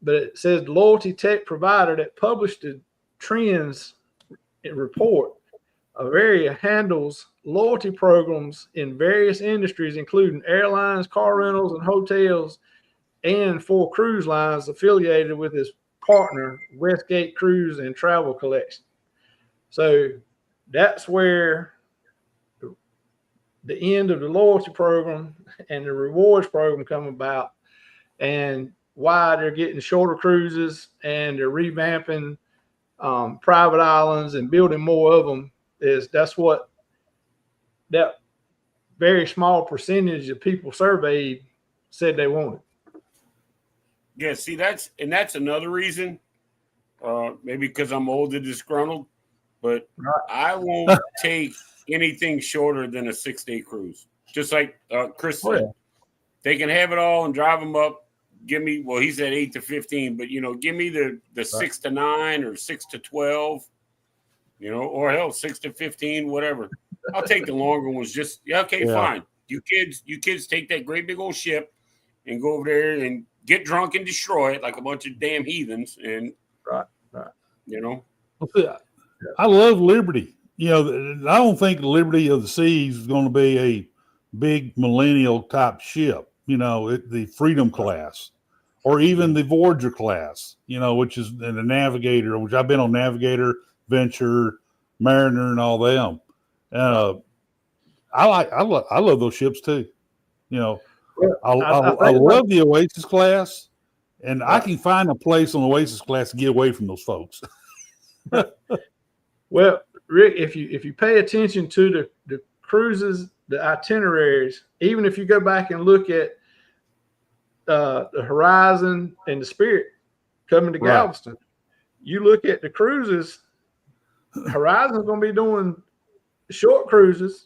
But it says the loyalty tech provider that published the trends report of area handles loyalty programs in various industries, including airlines, car rentals, and hotels, and for cruise lines affiliated with his partner, Westgate Cruise and Travel Collection. So that's where the end of the loyalty program and the rewards program come about, and why they're getting shorter cruises and they're revamping private islands and building more of them. That's what that very small percentage of people surveyed said they wanted. Yeah, see, that's another reason. Maybe because I'm old and disgruntled, but I won't take anything shorter than a 6-day cruise. Just like Chris said, they can have it all and drive them up. Give me, well, he said 8 to 15, but give me the 6 to 9 or 6 to 12, or hell, 6 to 15, whatever. I'll take the longer ones. Fine. You kids take that great big old ship and go over there and get drunk and destroy it like a bunch of damn heathens. And I love Liberty. I don't think Liberty of the Seas is going to be a big millennial type ship. The Freedom class, or even the Voyager class, which is the Navigator, which I've been on Navigator, Venture, Mariner, and all them. I love those ships too. I love the Oasis class, and I can find a place on Oasis class to get away from those folks. Well, Rick, if you pay attention to the cruises, the itineraries, even if you go back and look at the Horizon and the Spirit coming to Galveston, you look at the cruises, Horizon's going to be doing short cruises.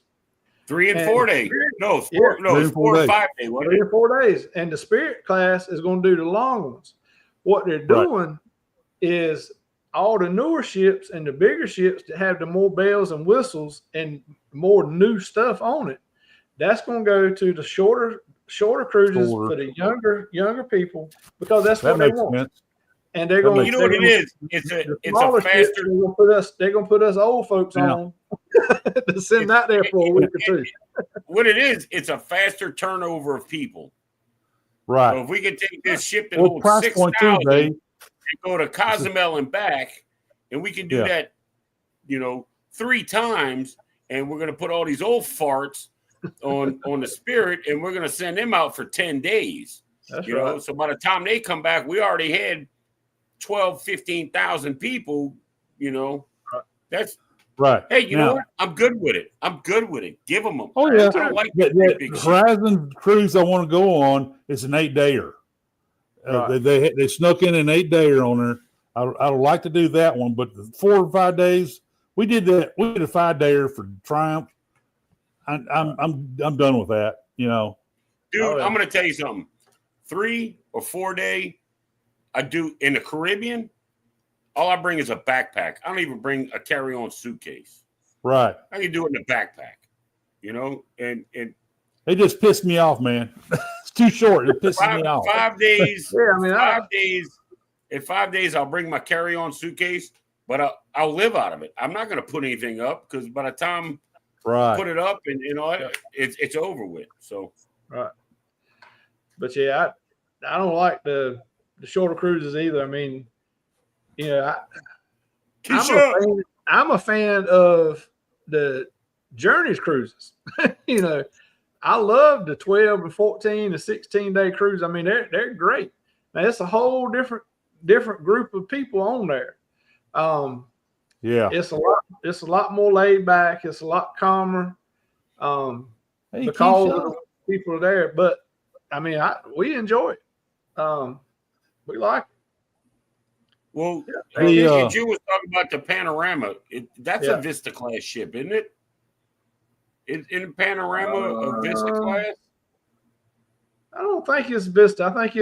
3 and 4 days. No, 4 and 5 days. 3 and 4 days. And the Spirit class is going to do the long ones. What they're doing is all the newer ships and the bigger ships that have the more bells and whistles and more new stuff on it, that's going to go to the shorter cruises for the younger people, because that's what they want. Sense. And they're going. You know what it is? It's a faster. They're going to put us old folks on to send out there for a week or two. What it is, it's a faster turnover of people. Right. So if we could take this ship that well, holds price point too, 6,000, Dave. and go to Cozumel and back, and we can do Yeah. that, 3 times, and we're gonna put all these old farts on the Spirit, and we're gonna send them out for 10 days. That's You know, right. so by the time they come back, we already had 12, 15,000 people. That's Right. hey, you Now- know what? I'm good with it. I'm good with it. Give them. Oh yeah. I don't like That that big shit. Horizon cruise I want to go on is an 8-dayer. Right. They snuck in an 8-dayer on there. I would like to do that one, but the 4 or 5 days we did that. We did a 5-dayer for Triumph. I'm done with that. Dude, Oh, yeah. I'm gonna tell you something. 3 or 4 day, I do in the Caribbean. All I bring is a backpack. I don't even bring a carry-on suitcase. Right. I can do it in a backpack. And It just pissed me off, man. It's too short. It pisses me off. 5 days. Yeah, I mean, 5 days. In 5 days, I'll bring my carry-on suitcase, but I'll live out of it. I'm not going to put anything up because by the time I put Right. it up and it's over with. So but yeah, I don't like the shorter cruises either. I mean, Keisha, I'm a fan of the Journeys cruises. I love the 12 and 14 and 16-day cruise. I mean, they're great. Now it's a whole different group of people on there. Yeah. It's a lot more laid back. It's a lot calmer. Hey, Because Keisha. of the people are there. But I mean, we enjoy it. We like it. well, The, you was talking about the Panorama. That's Yeah. a Vista class ship, isn't it? In Panorama a Vista class? I don't think it's Vista. I think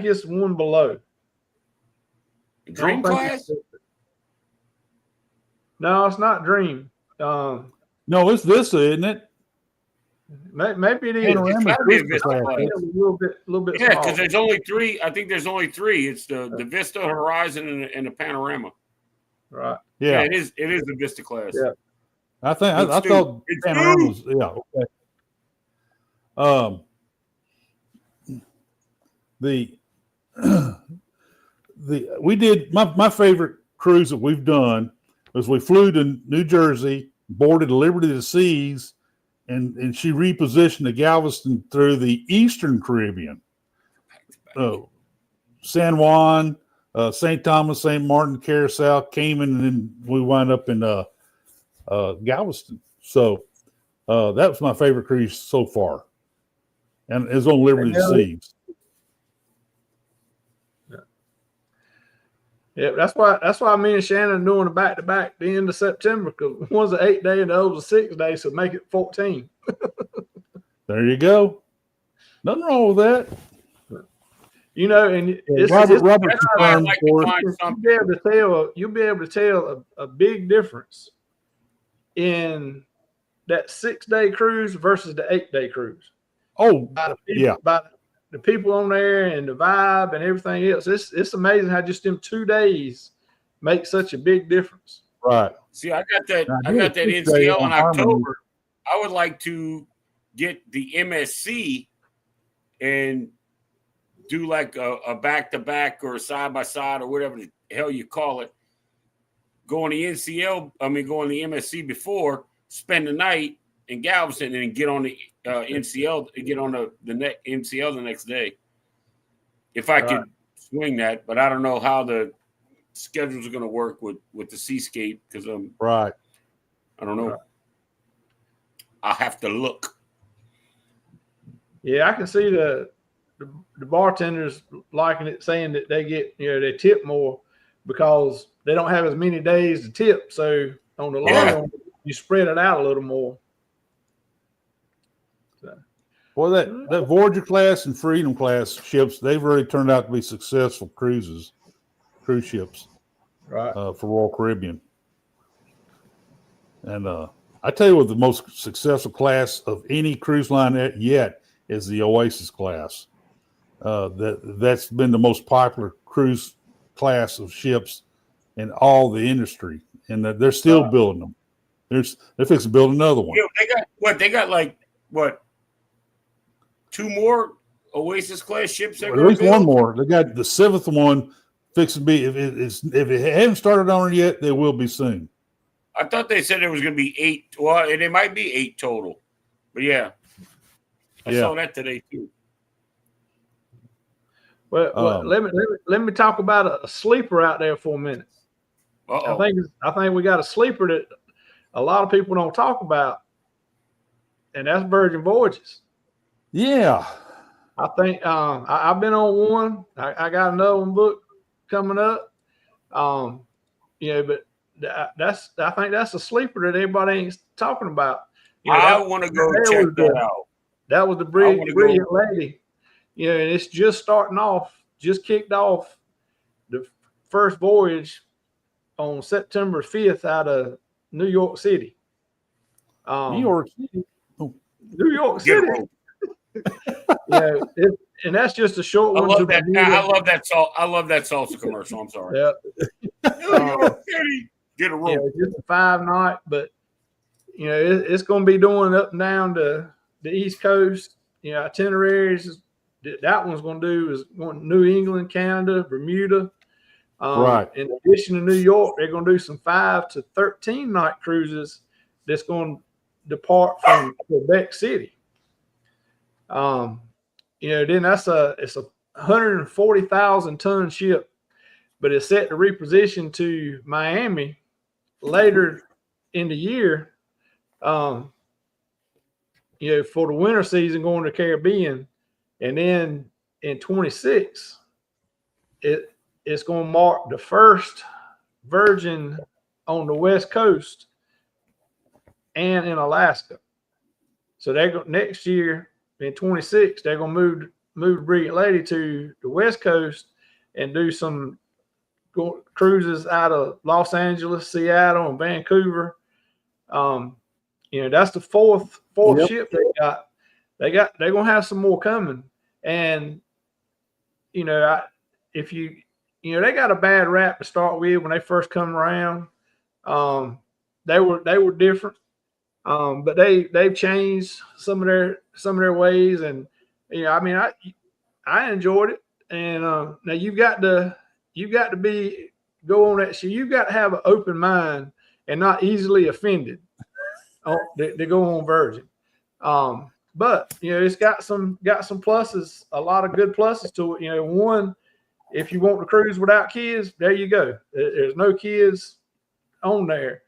it's one below. Dream I don't think class? it's Vista. No, it's not Dream. No, it's Vista, isn't it? Maybe it is. Panorama. It's gotta be a Vista Vista class. class. It's a little bit Yeah, small. because there's only 3. I think there's only 3. It's the Vista, Horizon, and the Panorama. Right. Yeah. It is the Vista class. Yeah. I think It's I two. thought It's Panorama two. was okay. We did my favorite cruise that we've done was we flew to New Jersey, boarded Liberty of the Seas, and she repositioned the Galveston through the Eastern Caribbean, San Juan, St. Thomas, St. Martin, Curacao, Cayman, and then we wound up in Galveston. So that was my favorite cruise so far, and it was on Liberty of the Seas. Yeah, that's why me and Shannon are doing a back to back the end of September, because one's an 8-day and the other's a 6-day, so make it 14. There you go. Nothing wrong with that. And it's Robert That's why I confirmed like for to us. find you'll something. be able to tell a big difference in that 6-day cruise versus the 8-day cruise. Oh, By the people, yeah. by the people on there and the vibe and everything else. It's amazing how just them 2 days make such a big difference. right. See, I got that. Now, I got that here's the NCL in Harmony. October. I would like to get the MSC and do like a back to back or side by side or whatever the hell you call it. Go on the NCL. Go on the MSC before, spend the night in Galveston, and get on the NCL. Get on the NCL the next day. If I could swing that, but I don't know how the schedules are going to work with the Seascape because Right. I don't know. I'll have to look. Yeah, I can see the bartenders liking it, saying that they get, they tip more because they don't have as many days to tip. So on the long Yeah. run, you spread it out a little more. Well, that Voyager class and Freedom class ships, they've really turned out to be successful cruise ships Right. for Royal Caribbean. And I tell you what, the most successful class of any cruise line yet is the Oasis class. That's been the most popular cruise class of ships in all the industry, and they're still building them. They're fixing to build another one. They got like 2 more Oasis class ships. At least one more. They got the seventh one fixed to be. If it hadn't started on it yet, they will be soon. I thought they said there was going to be 8. Well, and it might be 8 total. But yeah, I saw that today too. Well, let me talk about a sleeper out there for a minute. Uh-oh. I think we got a sleeper that a lot of people don't talk about, and that's Virgin Voyages. Yeah, I think I've been on one. I got another one booked coming up. But I think that's a sleeper that everybody ain't talking about. I want to go check that out. That was the Brilliant Lady. And it's just starting off, just kicked off the first voyage on September 5th out of New York City. New York City. New York City. And that's just a short one. I love that. I love that salsa commercial. I'm sorry. Yeah. New York City. Get a roll. Just a 5-night, but it's going to be doing up and down the East Coast. Itineraries. That one's going to do is going to New England, Canada, Bermuda. Right. In addition to New York, they're going to do some 5 to 13 night cruises that's going to depart from Quebec City. Then it's a 140,000 ton ship, but it's set to reposition to Miami later in the year. For the winter season going to the Caribbean. And then in 26, it's going to mark the first Virgin on the West Coast and in Alaska. So next year in 26, they're going to move Brilliant Lady to the West Coast and do some cruises out of Los Angeles, Seattle, and Vancouver. That's the fourth ship they got. They're gonna have some more coming, and they got a bad rap to start with when they first come around. They were different, but they've changed some of their ways, and I enjoyed it. And now you've got to go on that. So you've got to have an open mind and not easily offended. They go on Virgin. But it's got some pluses, a lot of good pluses to it. One, if you want to cruise without kids, there you go. There's no kids on there.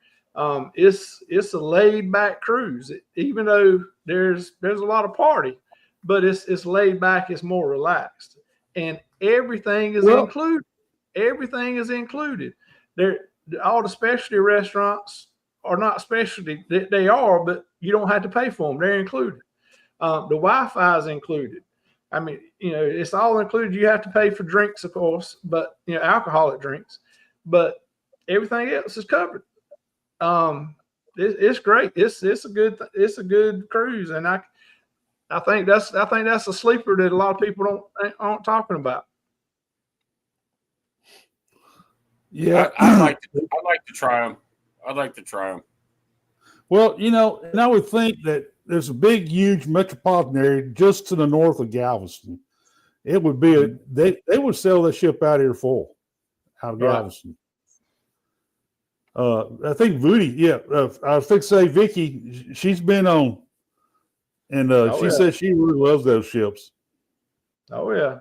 It's a laid back cruise, even though there's a lot of party, but it's laid back, it's more relaxed, and everything is included. Everything is included. All the specialty restaurants are not specialty. They are, but you don't have to pay for them. They're included. The Wi-Fi is included. It's all included. You have to pay for drinks, of course, but alcoholic drinks. But everything else is covered. It's great. It's a good cruise, and I think that's a sleeper that a lot of people aren't talking about. Yeah, I'd like to try them. I'd like to try them. Well, and I would think that there's a big, huge metropolitan area just to the north of Galveston. It would be they would sell that ship out here full, out of Galveston. I think Voodie, I was fixing to say Vicky, she's been on, and she said she really loves those ships. Oh yeah,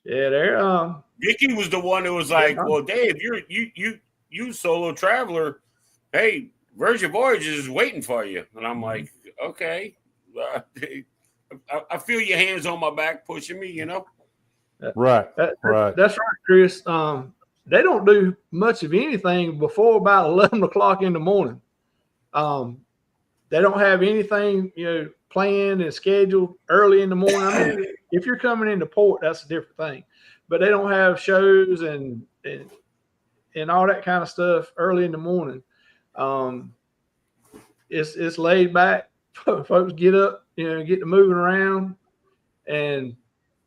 they're Vicky was the one that was like, "Well, Dave, you solo traveler, hey, Virgin Voyages is waiting for you," and I'm like, "Okay, I feel your hands on my back pushing me, Right, right. That's right, Chris. They don't do much of anything before about 11 o'clock in the morning. They don't have anything, planned and scheduled early in the morning. If you're coming into port, that's a different thing. But they don't have shows and all that kind of stuff early in the morning. It's laid back. Folks get up, get to moving around, and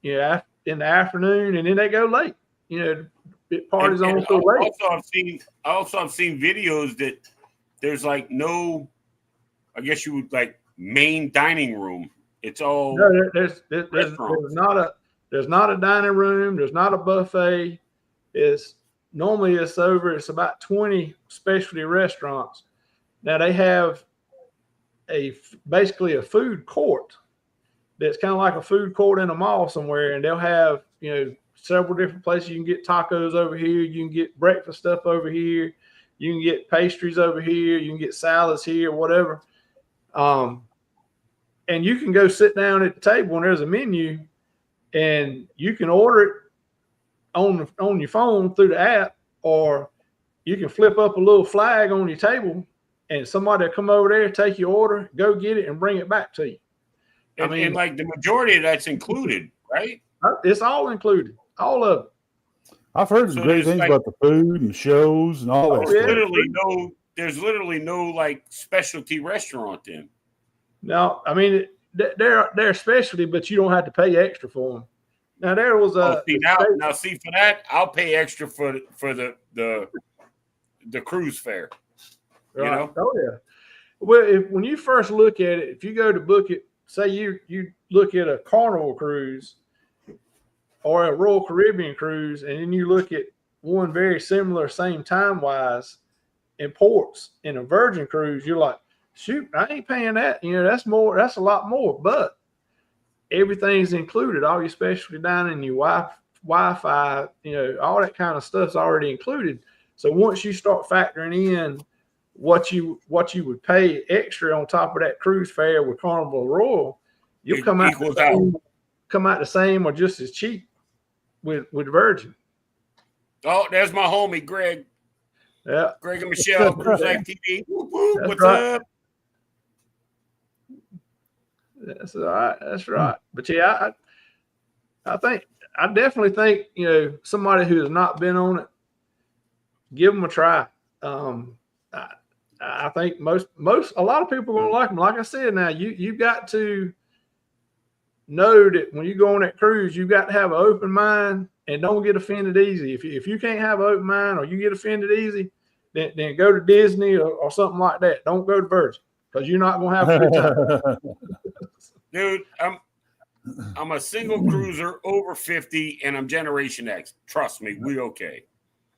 in the afternoon, and then they go late. Parties on so late. Also, I've seen videos that there's like no, I guess you would like main dining room. It's all No, there's restaurants. not a dining room. There's not a buffet. It's normally it's about 20 specialty restaurants. Now they have basically a food court that's kind of like a food court in a mall somewhere, and they'll have several different places. You can get tacos over here. You can get breakfast stuff over here. You can get pastries over here. You can get salads here, whatever. And you can go sit down at the table and there's a menu, and you can order it on your phone through the app, or you can flip up a little flag on your table, and somebody will come over there, take your order, go get it, and bring it back to you. And like the majority of that's included, right? It's all included, all of it. I've heard some great things about the food and shows and all that. There's literally no like specialty restaurant in. No, I mean they're specialty, but you don't have to pay extra for them. Now there was a see for that I'll pay extra for the cruise fare. Right. You know? Oh yeah. Well, when you first look at it, if you go to book it, say you look at a Carnival cruise or a Royal Caribbean cruise, and then you look at one very similar, same time wise, in ports in a Virgin cruise, you're like, shoot, I ain't paying that. That's more. That's a lot more. But everything's included. All your specialty dining, your Wi-Fi, all that kind of stuff's already included. So once you start factoring in what you would pay extra on top of that cruise fare with Carnival Royal, you'll come out the same or just as cheap with Virgin. Oh, there's my homie Greg. Yeah, Greg and Michelle, Cruise Life TV. What's right. up? That's all right. That's right. But yeah, I definitely think somebody who has not been on it, give them a try. I think a lot of people are gonna like them. Like I said, now you've got to know that when you go on that cruise, you've got to have an open mind and don't get offended easy. If you can't have an open mind or you get offended easy, then go to Disney or something like that. Don't go to Virgin, because you're not gonna have a good time. Dude, I'm a single cruiser over 50 and I'm Generation X. Trust me, we okay.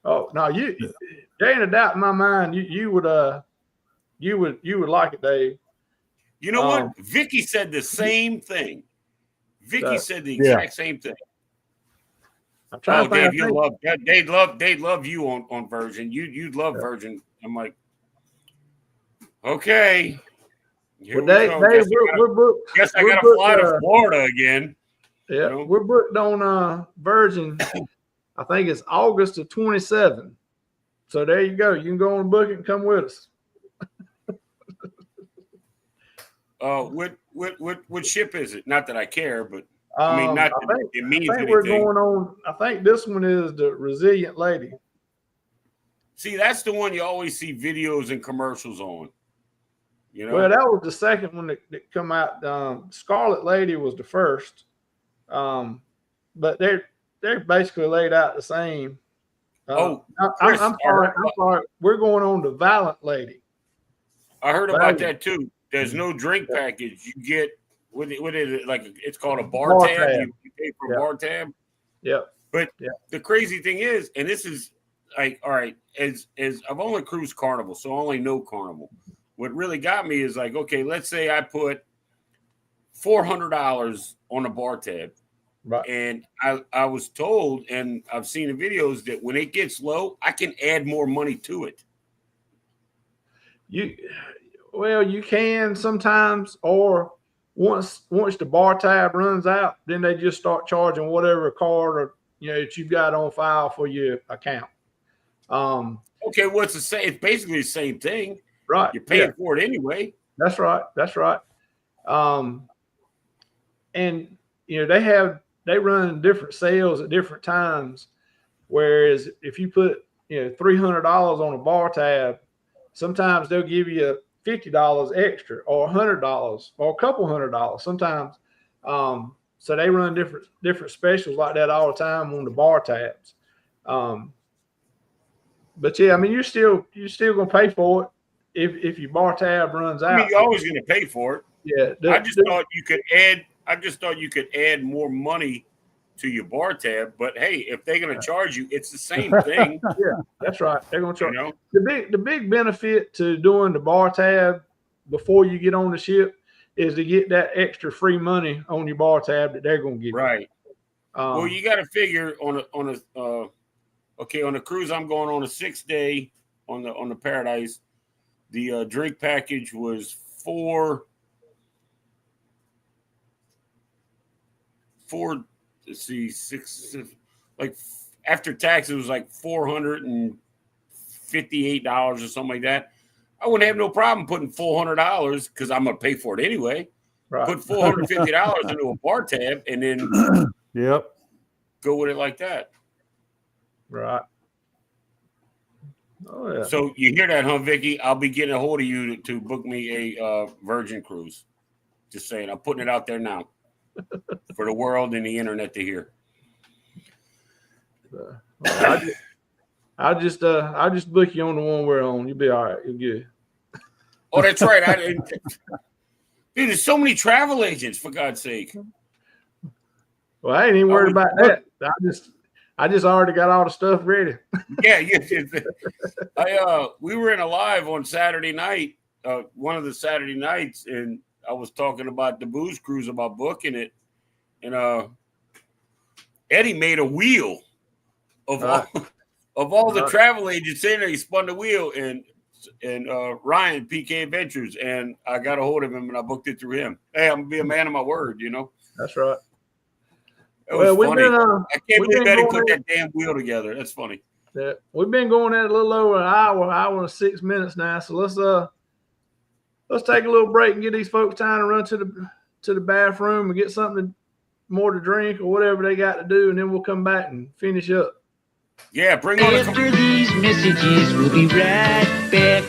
Oh no, there ain't a doubt in my mind you would like it, Dave. You know what? Vicky said the same thing. Vicky said the exact same thing. Dave, they'd love you on Virgin. You'd love Virgin. I'm like, okay. Well, Dave, we're booked. Guess I got to fly to Florida again. Yeah, we're booked on Virgin. I think it's August of 27. So there you go. You can go on and book it and come with us. What ship is it? Not that I care, but it means I think anything. we're going on. I think this one is the Resilient Lady. See, that's the one you always see videos and commercials on. Well, that was the second one that come out. Scarlet Lady was the first, but they're basically laid out the same. Chris, I'm sorry. We're going on the Valiant Lady. I heard about that too. There's no drink package. You get what is it like? It's called a bar tab. You pay for a bar tab. Yeah. But the crazy thing is, and this is like, all right, as I've only cruised Carnival, so I only know Carnival. What really got me is like, okay, let's say I put $400 on a bar tab. Right. And I was told, and I've seen the videos, that when it gets low, I can add more money to it. You can sometimes, or once the bar tab runs out, then they just start charging whatever card or that you've got on file for your account. Okay, what's the same? It's basically the same thing. Right. You're paying for it anyway. That's right. That's right. And they run different sales at different times. Whereas if you put $300 on a bar tab, sometimes they'll give you $50 extra or $100 or a couple $100 sometimes. So they run different specials like that all the time on the bar tabs. But yeah, I mean, you're still gonna pay for it if your bar tab runs out. I mean, you're always gonna pay for it. Yeah, I just thought you could add. I just thought you could add more money to your bar tab. But hey, if they're going to charge you, it's the same thing. yeah, that's right. They're gonna charge. You know, The big benefit to doing the bar tab before you get on the ship is to get that extra free money on your bar tab that they're gonna give you. right? Well, you got to figure on a cruise I'm going on a 6 day on the Paradise. The drink package was four. Let's see, six. Like after tax, it was like $458 or something like that. I wouldn't have no problem putting $400 because I'm gonna pay for it anyway. Right. Put $450 into a bar tab and then Yep. go with it like that. Right. Oh yeah. So you hear that, huh, Vicky? I'll be getting a hold of you to book me a Virgin cruise. Just saying, I'm putting it out there now for the world and the internet to hear. I'll just book you on the one we're on. You'll be all right. You're good. Oh, that's right. Dude, there's so many travel agents, for God's sake. Well, I ain't even worried about that. I just already got all the stuff ready. Yeah, we were in a live on Saturday night, one of the Saturday nights, and I was talking about the booze cruise, about booking it, and Eddie made a wheel of all the travel agents in there. He spun the wheel, and Ryan PK Adventures, and I got a hold of him and I booked it through him. Hey, I'm gonna be a man of my word, you know. That's right. It was funny. I can't believe Eddie put that damn wheel together. That's funny. Yeah, we've been going at a little over an hour and 6 minutes now. So let's take a little break and get these folks time to run to the bathroom and get something more to drink or whatever they got to do, and then we'll come back and finish up. Yeah, bring on After these messages, we'll be right back.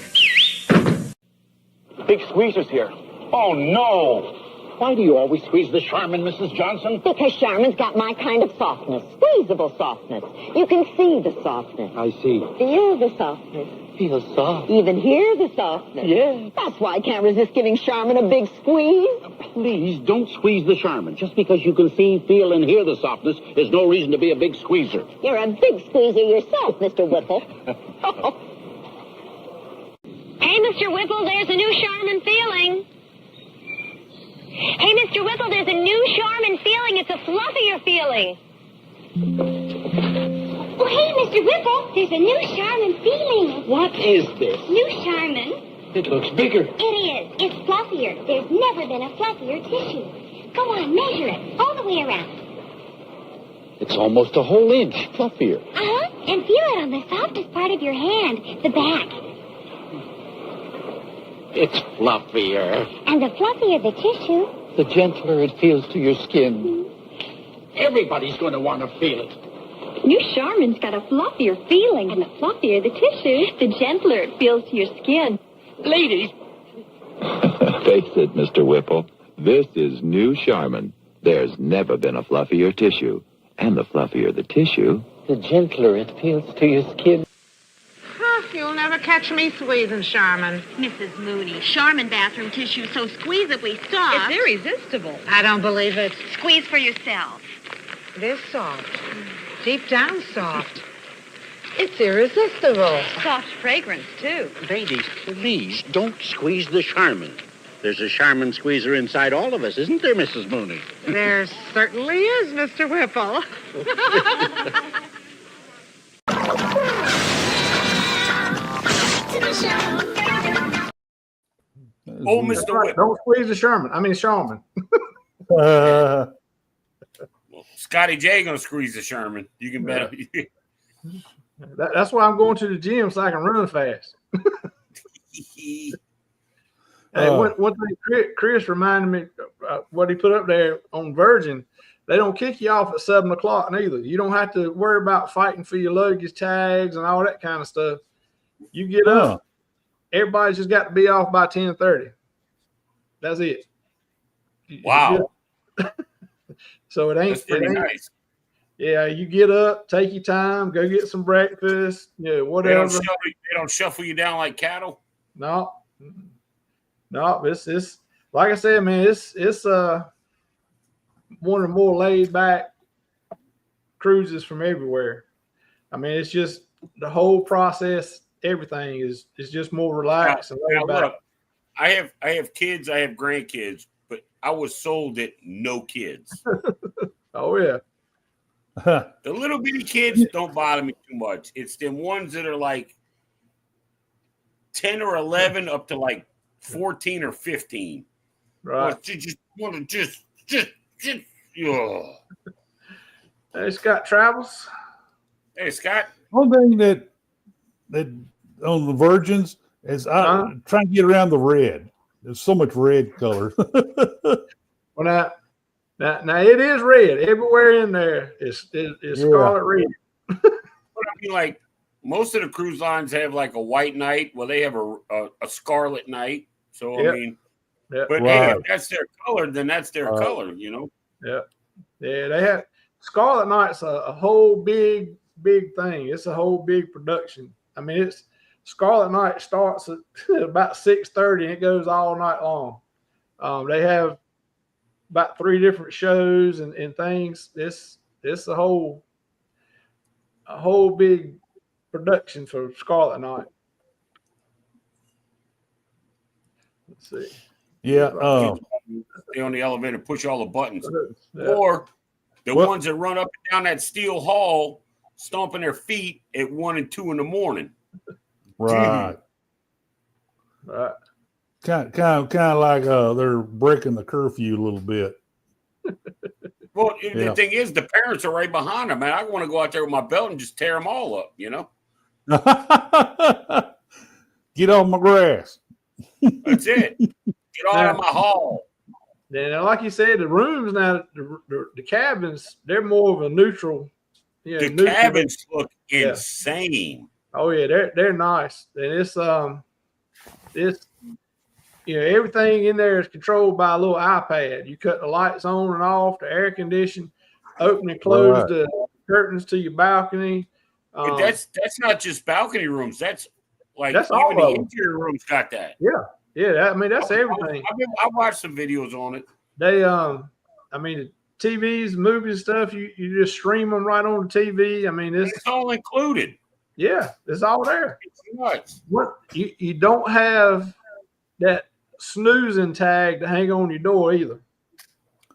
Big squeezer's here. Oh, no. Why do you always squeeze the Charmin, Mrs. Johnson? Because Charmin's got my kind of softness. Squeezable softness. You can see the softness. I see. Feel the softness. Feels soft. Even hear the softness. Yeah. That's why I can't resist giving Charmin a big squeeze. Please, don't squeeze the Charmin. Just because you can see, feel, and hear the softness is no reason to be a big squeezer. You're a big squeezer yourself, Mr. Whipple. Hey, Mr. Whipple, there's a new Charmin feeling. Hey, Mr. Whipple, there's a new Charmin feeling. It's a fluffier feeling. Oh, hey, Mr. Whipple, there's a new Charmin feeling. What is this? New Charmin. It looks bigger. It is. It's fluffier. There's never been a fluffier tissue. Go on, measure it all the way around. It's almost a whole inch fluffier. Uh-huh. And feel it on the softest part of your hand, the back. It's fluffier. And the fluffier the tissue. The gentler it feels to your skin. Everybody's going to want to feel it. New Charmin's got a fluffier feeling. And the fluffier the tissue, the gentler it feels to your skin. Ladies. Face it, Mr. Whipple. This is new Charmin. There's never been a fluffier tissue. And the fluffier the tissue, The gentler it feels to your skin. You'll never catch me squeezing Charmin. Mrs. Mooney, Charmin bathroom tissue so squeezably soft. It's irresistible. I don't believe it. Squeeze for yourself. It is soft. Deep down soft. It's irresistible. Soft fragrance, too. Ladies, please don't squeeze the Charmin. There's a Charmin squeezer inside all of us, isn't there, Mrs. Mooney? There certainly is, Mr. Whipple. Oh, Mr. Whip. Don't squeeze the Charmin. Charmin. Scotty J gonna squeeze the Sherman. You can bet. That's why I'm going to the gym so I can run fast. Hey, one thing Chris reminded me what he put up there on Virgin. They don't kick you off at 7 o'clock neither. You don't have to worry about fighting for your luggage tags and all that kind of stuff. You get up, everybody's just got to be off by 10:30. That's it. Wow. So it ain't. That's pretty nice. Yeah, you get up, take your time, go get some breakfast, whatever. They don't shuffle you down like cattle. No, it's like I said, man, it's one of the more laid back cruises from everywhere. I mean, it's just the whole process. Everything is just more relaxed and laid back. Look, I have kids. I have grandkids, but I was sold it no kids. Oh yeah. The little bitty kids don't bother me too much. It's them ones that are like 10 or 11 up to like 14 or 15. Right. Just want to just. Oh. Hey, Scott Travels. Hey, Scott. One thing that on the Virgins is I'm trying to get around the red. There's so much red color. Well, now it is red everywhere in there. It's scarlet red. But I mean, like most of the cruise lines have like a white night. Well, they have a scarlet night. So Yep. I mean, Yep. but Right. hey, if that's their color, then that's their color. You know. Yeah, they have Scarlet Night's a whole big thing. It's a whole big production. I mean, it's Scarlet Night starts at about 6:30 and it goes all night long. They have about 3 different shows and things. It's a whole big production for Scarlet Night. Let's see. Yeah. Stay on the elevator, push all the buttons, Yeah. or the What? ones that run up and down that steel hall, stomping their feet at 1 and 2 in the morning. Right. Right. Kind of like they're breaking the curfew a little bit. Well, Yeah. the thing is, the parents are right behind them, man. I want to go out there with my belt and just tear them all up, you know? Get off my grass. That's it. Get out of my hall. Then, like you said, the rooms now, the cabins, they're more of a neutral. Yeah, The neutral. cabins look Yeah. insane. Oh yeah, they're nice, and it's everything in there is controlled by a little iPad. You cut the lights on and off, the air condition, open and close Right. the curtains to your balcony. But that's not just balcony rooms. That's like That's even all the of them. interior rooms got that. yeah. I mean, that's everything. I watched some videos on it. They I mean, the TVs, movies, stuff. You just stream them right on the TV. I mean, It's all included. it's all there. It's nuts. What you don't have that snoozing tag to hang on your door either.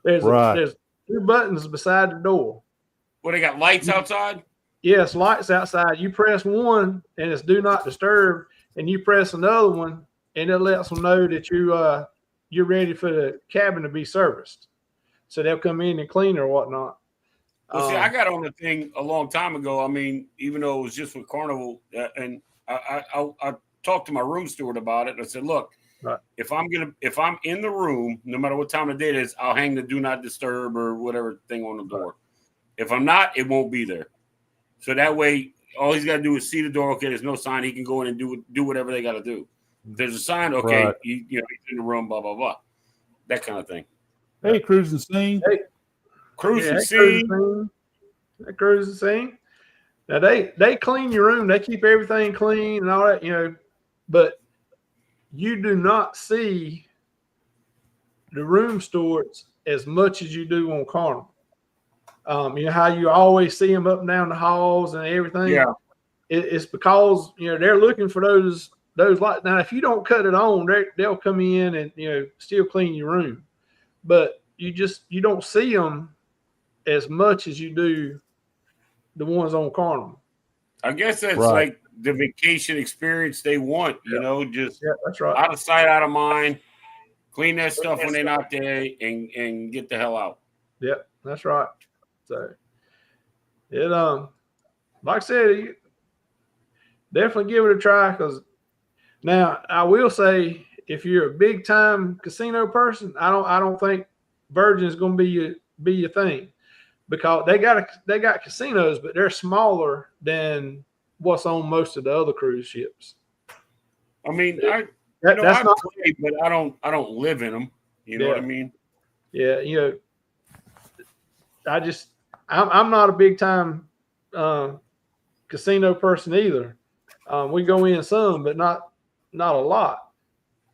There's Right. there's 2 buttons beside the door. What, they got lights outside? Yes, lights outside. You press one and it's do not disturb, and you press another one and it lets them know that you're ready for the cabin to be serviced. So they'll come in and clean or whatnot. Well, see, I got on the thing a long time ago. I mean, even though it was just with Carnival, and I talked to my room steward about it. I said, look, Right. if I'm in the room, no matter what time of day it is, I'll hang the do not disturb or whatever thing on the door. If I'm not, it won't be there. So that way, all he's got to do is see the door. Okay, there's no sign. He can go in and do whatever they got to do. If there's a sign, okay, Right. he's in the room, blah blah blah, that kind of thing. Hey, cruising scene. Cruising that scene. cruising scene. Now they clean your room. They keep everything clean and all that, but you do not see the room stewards as much as you do on Carnival. You know how you always see them up and down the halls and everything. Yeah. It's because they're looking for those lights. Now, if you don't cut it on, they'll come in and still clean your room, but you don't see them as much as you do the ones on Carnival. I guess that's Right. like the vacation experience they want, just Yeah, that's right. out of sight, out of mind. Clean that stuff when they're not there and get the hell out. Yep, that's right. So it like I said, you definitely give it a try, because now I will say, if you're a big time casino person, I don't think Virgin is going to be your thing, because they got casinos, but they're smaller than what's on most of the other cruise ships. I mean, That's I not play, but I don't live in them. You know what I mean? Yeah, I'm not a big time casino person either. We go in some, but not a lot.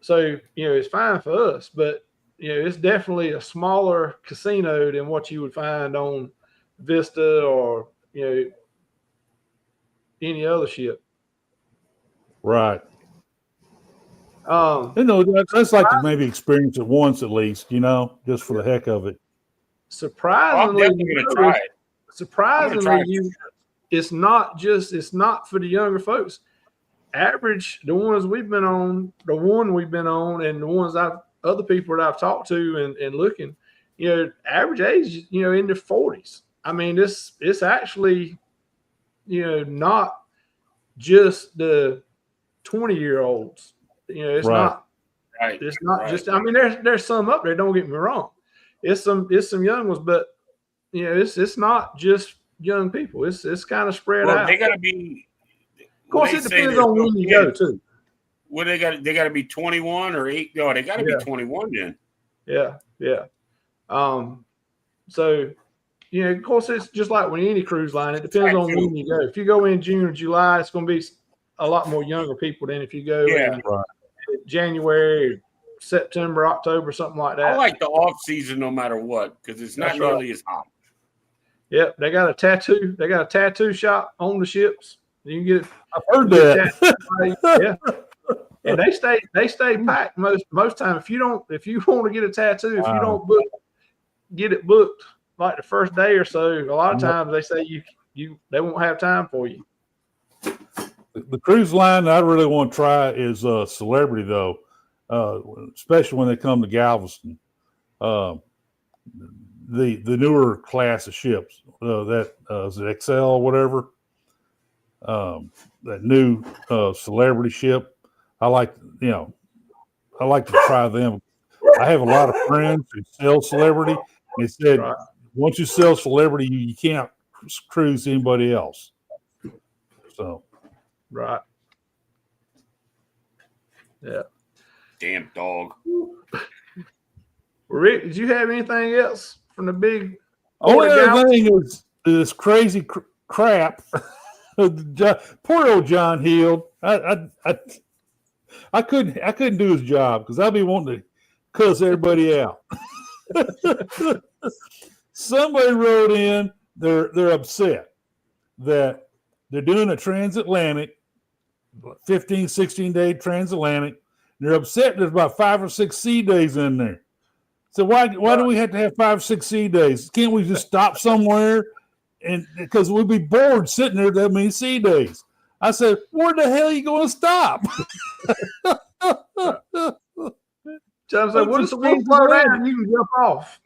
So it's fine for us. But it's definitely a smaller casino than what you would find on Vista or any other ship. Right. Um, That's like to maybe experience it once at least, just for the heck of it. surprisingly, I'm definitely gonna try it. surprisingly, it's not for the younger folks. Average, the ones we've been on, the one we've been on, and the ones other people that I've talked to and looking, average age, in their 40s. I mean, it's actually, not just the 20-year-olds. It's Right. not. Right. It's not right. just. I mean, there's some up there. Don't get me wrong. It's some young ones, but it's not just young people. It's kind of spread Well, out. they got to be. Of course, it depends on when you go too. Well, they got to be 21 or 8. No, they got to be 21 then. Yeah. So, of course, it's just like with any cruise line. It depends on when you go. If you go in June or July, it's going to be a lot more younger people than if you go in January, September, October, something like that. I like the off season no matter what because it's not nearly as hot. Yep, they got a tattoo. They got a tattoo shop on the ships. You can get it. I've heard that. Yeah, and they stay packed most time. If you want to get a tattoo, if you don't get it booked like the first day or so, a lot of times they say they won't have time for you. The cruise line I really want to try is Celebrity, though, especially when they come to Galveston. The newer class of ships, that is it XL or whatever, that new Celebrity ship. I like to try them. I have a lot of friends who sell Celebrity. They said once you sell Celebrity, you can't cruise anybody else. So. Right. Yeah. Damn dog. Rick, did you have anything else from the big? Only other thing is this crazy crap. Poor old John Heald. I couldn't do his job because I'd be wanting to cuss everybody out. Somebody wrote in. They're upset that they're doing a transatlantic. 15, 16-day transatlantic. They're upset there's about 5 or 6 sea days in there. So why do we have to have 5 or 6 sea days? Can't we just stop somewhere? And because we'd be bored sitting there that many sea days. I said, where the hell are you going to stop? John said, once the wind slow down, you can jump off.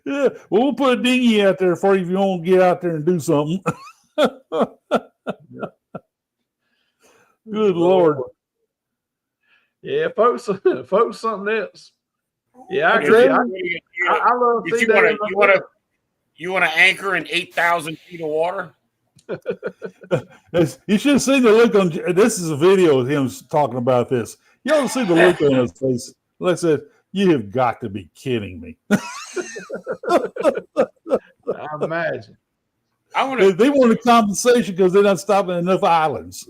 Yeah, well, we'll put a dinghy out there for you if you want to get out there and do something. Good Lord. Yeah, folks, something else. Yeah, I agree. I love sea days. You want to anchor in 8,000 feet of water? You should have seen the look on. This is a video of him talking about this. You ought to see the look on his face. Like I said, you have got to be kidding me. I imagine. They want a compensation because they're not stopping at enough islands.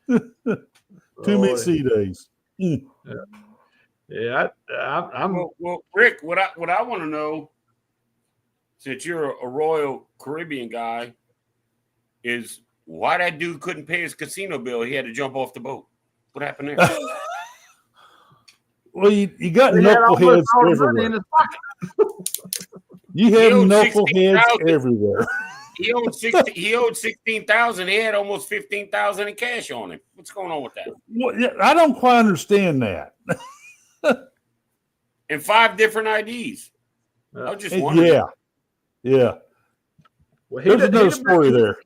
Too many sea days. Yeah, I'm. Well, Rick, what I want to know, since you're a Royal Caribbean guy, is why that dude couldn't pay his casino bill. He had to jump off the boat. What happened there? Well, you got knuckleheads everywhere. You have knuckleheads everywhere. He owed $16,000. He had almost $15,000 in cash on him. What's going on with that? Well, yeah, I don't quite understand that. And 5 different IDs. I was just wondering. Yeah. Well, there's another story there.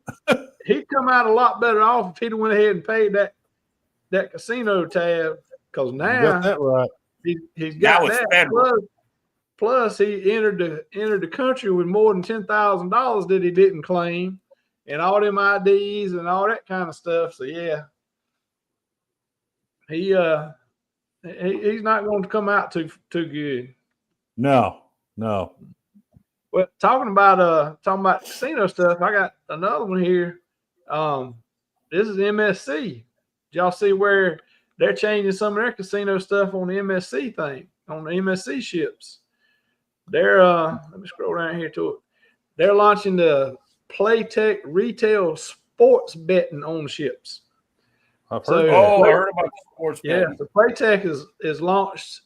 He'd come out a lot better off if he'd went ahead and paid that casino tab. Because now you got that right. He's got that. Federal. Plus, he entered the country with more than $10,000 that he didn't claim, and all them IDs and all that kind of stuff. So yeah, he's not going to come out too good. No. Well, talking about casino stuff, I got another one here. This is MSC. y'all see where they're changing some of their casino stuff on the MSC thing, on the MSC ships? They're let me scroll down here to it. They're launching the Playtech retail sports betting on ships. I've So, heard that. Oh, I heard about the sports yeah, betting. the Playtech is launched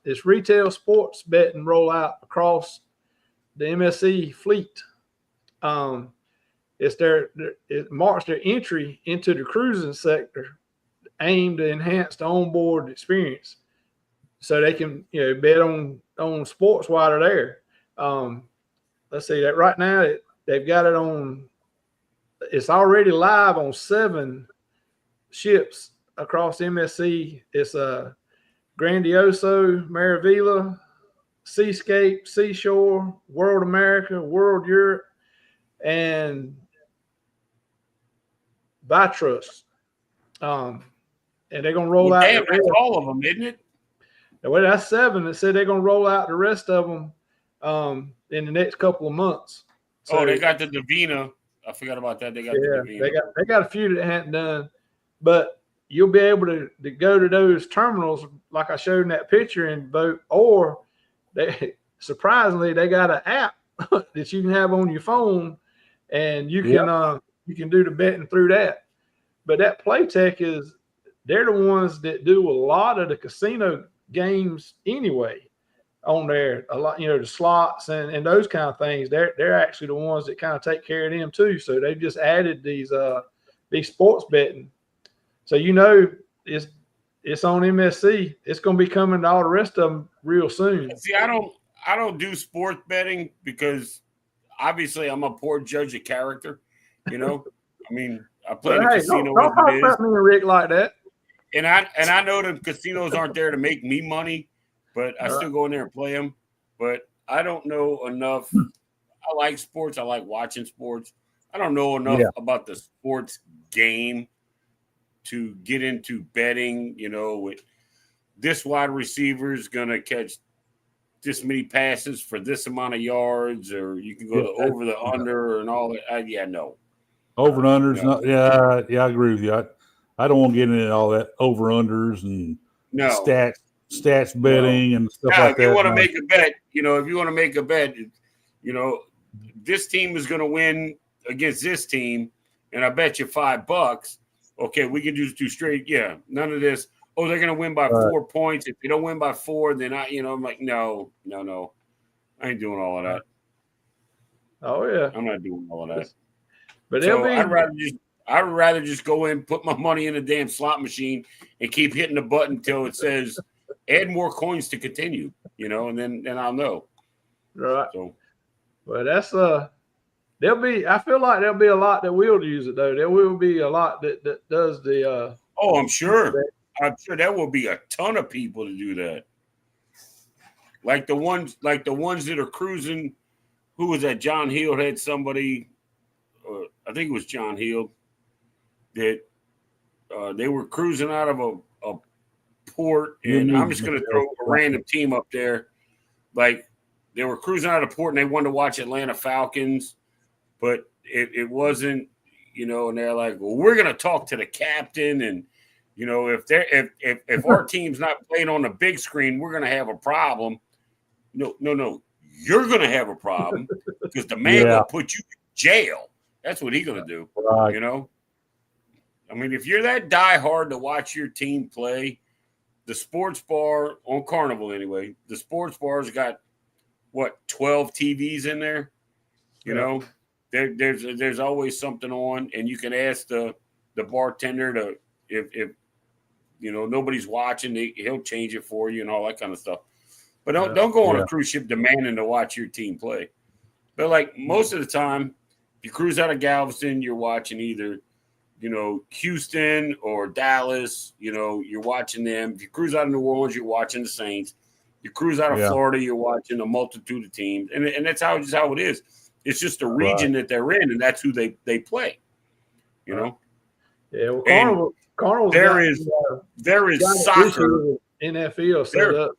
its retail sports betting rollout across the MSC fleet. It marks their entry into the cruising sector, aimed to enhance the onboard experience, so they can bet on sports while they're there. Let's see that right now they've got it on. It's already live on 7 ships across MSC. It's Grandioso, Maravilla, Seascape, Seashore, World America, World Europe, and Vitrust. And they're going to roll out. Damn, that's all of them, isn't it? Well, that's 7. They said they're going to roll out the rest of them in the next couple of months. So, they got the Divina. I forgot about that. They got the Divina. they got a few that hadn't done, but you'll be able to go to those terminals like I showed in that picture and vote. Or surprisingly, they got an app that you can have on your phone, and you can do the betting through that. But that Playtech they're the ones that do a lot of the casino games anyway on there. A lot, the slots and those kind of things. They're actually the ones that kind of take care of them too. So they've just added these sports betting. So it's on MSC. It's going to be coming to all the rest of them real soon. See, I don't do sports betting because obviously I'm a poor judge of character. I mean, I play in a casino. Don't talk about me and Rick like that. And I know the casinos aren't there to make me money, but I still go in there and play them. But I don't know enough. I like sports. I like watching sports. I don't know enough about the sports game to get into betting, with this wide receiver is going to catch this many passes for this amount of yards, or you can go over the under and all that. No. Over and unders. No. Yeah, I agree with you. I don't want to get into all that over unders and stats betting and stuff like that. If you want to make a bet, if you want to make a bet, this team is going to win against this team, and I bet you $5. Okay, we can just do straight. Yeah, none of this. Oh, they're going to win by 4 points. If you don't win by 4, then I'm like, no. I ain't doing all of that. Oh yeah, I'm not doing all of that. But I'd rather just go in, put my money in a damn slot machine, and keep hitting the button until it says add more coins to continue. And then I'll know. Right. So, well, that's I feel like there'll be a lot that will use it though. There will be a lot that does the. I'm sure. I'm sure there will be a ton of people to do that. Like the ones that are cruising. Who was that? John Hill had somebody. I think it was John Hill. That they were cruising out of a port, and I'm just going to throw a random team up there. Like they were cruising out of port, and they wanted to watch Atlanta Falcons, but it wasn't, and they're like, well, we're going to talk to the captain, and if our team's not playing on the big screen, we're going to have a problem. No, you're going to have a problem because the man will put you in jail. That's what he's going to do. Right. I mean, if you're that diehard to watch your team play, the sports bar on Carnival anyway, the sports bar's got 12 TVs in there. There's always something on, and you can ask the bartender to if nobody's watching, he'll change it for you and all that kind of stuff. But don't go on a cruise ship demanding to watch your team play. But like most of the time, if you cruise out of Galveston, you're watching either Houston or Dallas, you're watching them. If you cruise out of New Orleans, you're watching the Saints. You cruise out of Florida, you're watching a multitude of teams. And that's how it is. It's just the region that they're in, and that's who they play. Yeah, well, Carnival. There is soccer. NFL set up.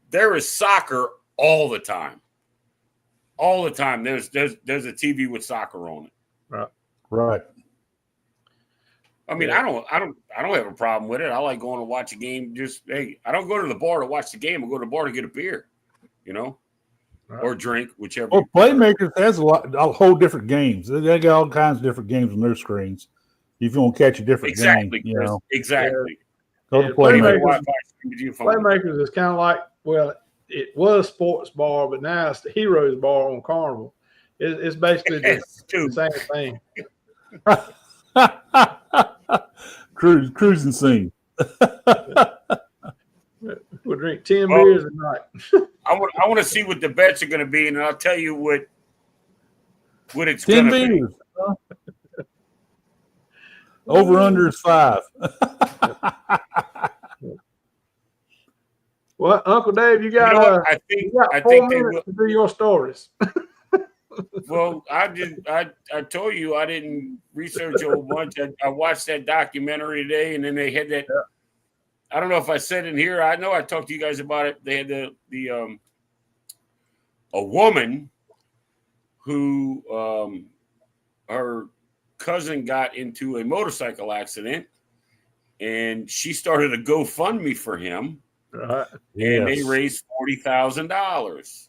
There is soccer all the time. All the time. There's a TV with soccer on it. Right. Right. I mean, I don't have a problem with it. I like going to watch a game. Just hey, I don't go to the bar to watch the game. I go to the bar to get a beer, you know, or drink, whichever. Well, Playmakers has a whole different games. They got all kinds of different games on their screens. If you want to catch a different game, you know, exactly. Go to Playmakers. Playmakers is kind of like, well, it was Sports Bar, but now it's the Heroes Bar on Carnival. It's basically just the same thing. Cruising scene. We'll drink 10 beers a night. I want to see what the bets are going to be, and I'll tell you what it's 10 going to be. beers. Over under is 5. Well, Uncle Dave, you got, I think 4 minutes to do your stories. Well, I told you I didn't research a whole bunch. I watched that documentary today, and then they had that. I don't know if I said it here. I know I talked to you guys about it. They had a woman who her cousin got into a motorcycle accident, and she started a GoFundMe for him. Right. And they raised $40,000.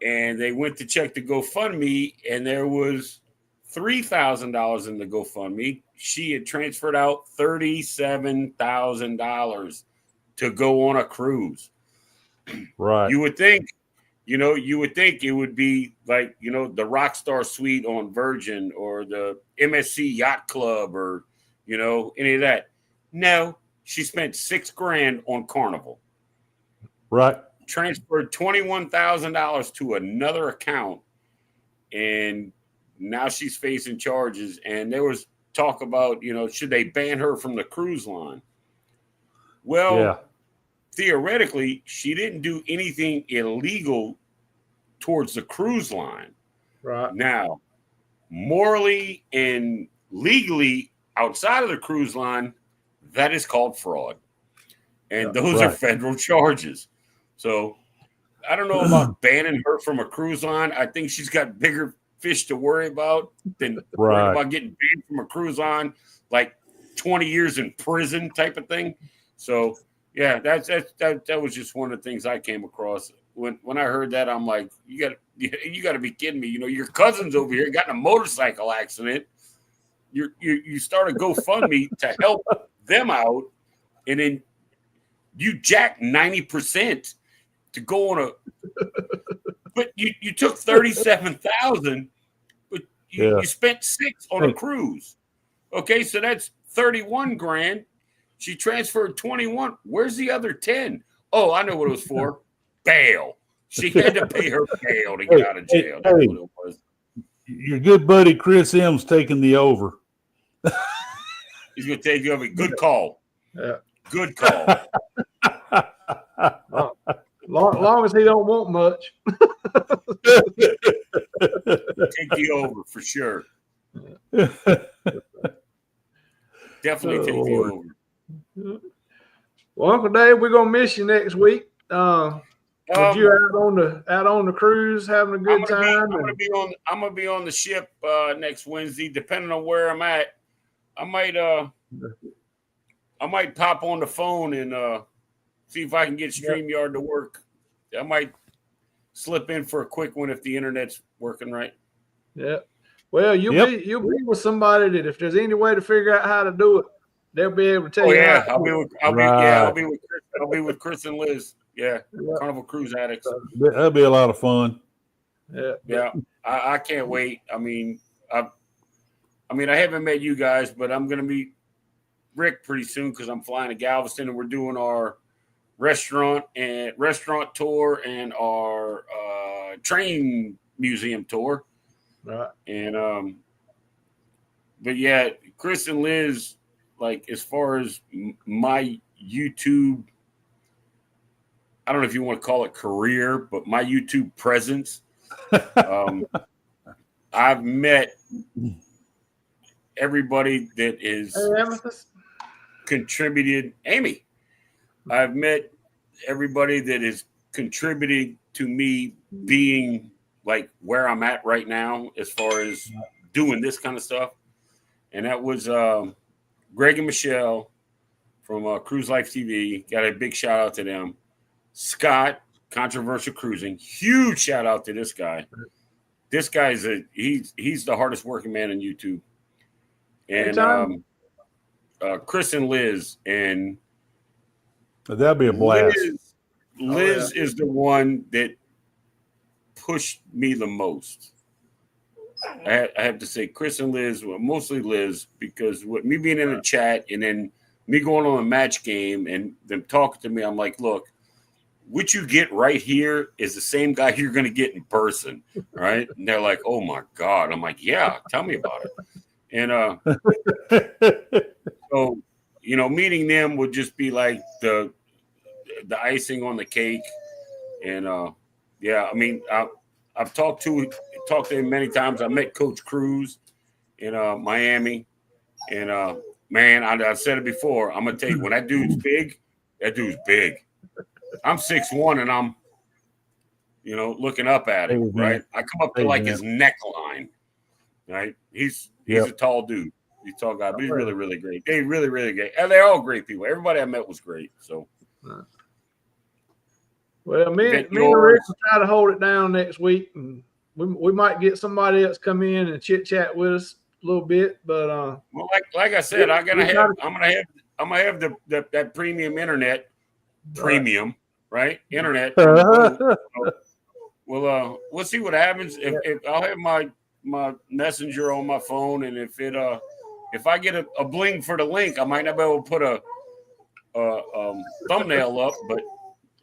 And they went to check the GoFundMe, and there was $3,000 in the GoFundMe. She had transferred out $37,000 to go on a cruise. Right. You would think it would be like, the Rockstar Suite on Virgin or the MSC Yacht Club or, any of that. No, she spent $6,000 on Carnival. Right. Transferred $21,000 to another account, and now she's facing charges. And there was talk about, should they ban her from the cruise line? Well, theoretically, she didn't do anything illegal towards the cruise line. Right. Now, morally and legally outside of the cruise line, that is called fraud. And those are federal charges. So I don't know about banning her from a cruise line. I think she's got bigger fish to worry about than worrying about getting banned from a cruise line, like 20 years in prison type of thing. So yeah, that was just one of the things I came across. When I heard that, I'm like, you got to be kidding me. Your cousin's over here got in a motorcycle accident. You start a GoFundMe to help them out, and then you jack 90% to go on but you took 37,000, but you spent 6 on a cruise. Okay, so that's 31 grand. She transferred 21. Where's the other 10? Oh, I know what it was for. Bail. She had to pay her bail to get out of jail. That's what it was. Your good buddy Chris M's taking the over. He's going to take you over. Good call. Yeah. Good call. Long as he don't want much. Take the over for sure. Definitely take the over. Well, Uncle Dave, we're gonna miss you next week. You out on the cruise having a good time? I'm gonna be on the ship next Wednesday, depending on where I'm at. I might pop on the phone and see if I can get StreamYard to work. I might slip in for a quick one if the internet's working right. Yeah. Well, you'll be with somebody that if there's any way to figure out how to do it, they'll be able to tell you. Yeah, I'll be with Chris and Liz. Yeah, Carnival Cruise Addicts. That'll be a lot of fun. Yeah. I can't wait. I mean, I haven't met you guys, but I'm gonna meet Rick pretty soon because I'm flying to Galveston and we're doing our restaurant tour and our train museum tour. Right. And but yeah, Chris and Liz, like as far as my YouTube, I don't know if you want to call it career, but my YouTube presence, I've met everybody that is contributed. Amy, I've met everybody that is contributing to me being like where I'm at right now as far as doing this kind of stuff. and that was Greg and Michelle from Cruise Life TV. Got a big shout out to them. Scott, Controversial Cruising, huge shout out to this guy. This guy's he's the hardest working man on YouTube. And Chris and Liz, and that'd be a blast. Liz is the one that pushed me the most. I have to say Chris and Liz, well, mostly Liz, because with me being in a chat and then me going on a match game and them talking to me, I'm like, look, what you get right here is the same guy you're going to get in person, right? And they're like, oh, my God. I'm like, yeah, tell me about it. And so, you know, meeting them would just be like the icing on the cake. And, yeah, I mean, I've talked to him many times. I met Coach Cruz in Miami. And, man, I've said it before. I'm going to tell you, when that dude's big, that dude's big. I'm 6'1", and I'm, you know, looking up at him, right? I come up to like his neckline, right? He's a tall dude. He's a tall guy, but he's really, really great. They really, really great. And they're all great people. Everybody I met was great. So, well, me and Rick will try to hold it down next week, and we might get somebody else come in and chit chat with us a little bit. But well, like I said, I'm gonna have that premium internet, right? Internet. Well, we'll see what happens. If I'll have my messenger on my phone, and if I get a bling for the link, I might not be able to put a thumbnail up, but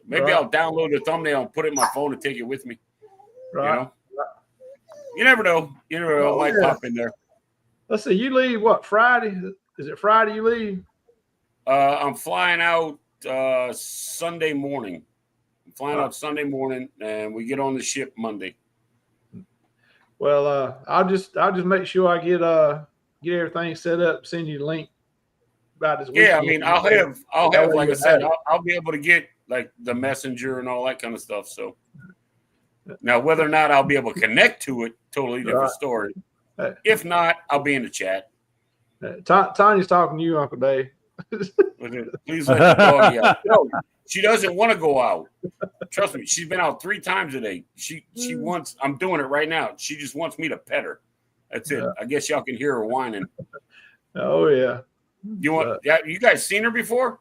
maybe I'll download the thumbnail and put it in my phone and take it with me. Right. You know? You never know. You never know. It might pop in there. Let's see. You leave what, Friday? Is it Friday you leave? I'm flying out Sunday morning. I'm flying out Sunday morning, and we get on the ship Monday. Well, I'll just make sure I get everything set up. Send you the link about this weekend. Yeah, I mean, I'll have like I said, I'll be able to get like the messenger and all that kind of stuff. So now, whether or not I'll be able to connect to it, totally different story. If not, I'll be in the chat. Tanya's talking to you, Uncle Dave. Please let the doggy out. No, she doesn't want to go out. Trust me, she's been out 3 times today. She wants. I'm doing it right now. She just wants me to pet her. That's it. I guess y'all can hear her whining. Oh yeah. You want? You guys seen her before?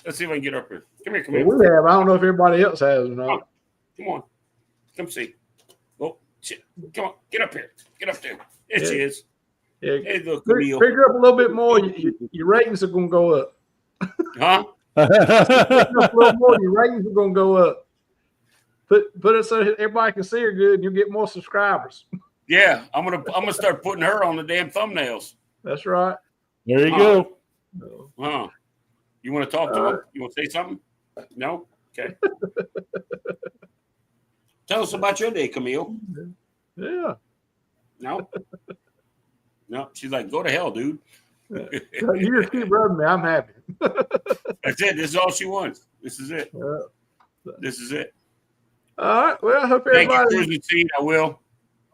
Let's see if I can get up here. Come here. Well, we have. I don't know if everybody else has or not. Come on. Come see. Oh, shit. Come on. Get up here. Get up there. There she is. Yeah. Hey, look, pick her up a little bit more. Your ratings are going to go up. Huh? Pick her up a little more. Your ratings are going to go up. Put it so everybody can see her good, and you'll get more subscribers. Yeah, I'm gonna start putting her on the damn thumbnails. That's right. There you go. You want to talk to her? You want to say something? No? Okay. Tell us about your day, Camille. Yeah. No? No. She's like, go to hell, dude. You just keep rubbing me. I'm happy. That's it. This is all she wants. This is it. This is it. All right. Well, I hope everybody. Thank you, Cruising. I will.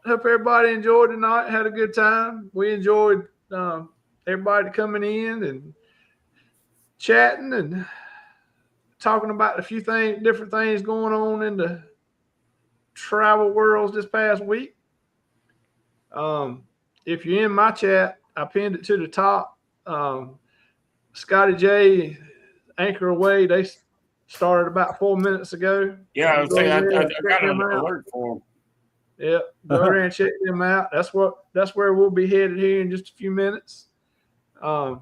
Hope everybody enjoyed tonight. Had a good time. We enjoyed everybody coming in and chatting and talking about a few different things going on in the travel worlds this past week. If you're in my chat, I pinned it to the top. Scotty J, Anchor Away, they started about 4 minutes ago. Yeah, I was saying I got an alert for them. Yep, go there and check them out. That's where we'll be headed here in just a few minutes. But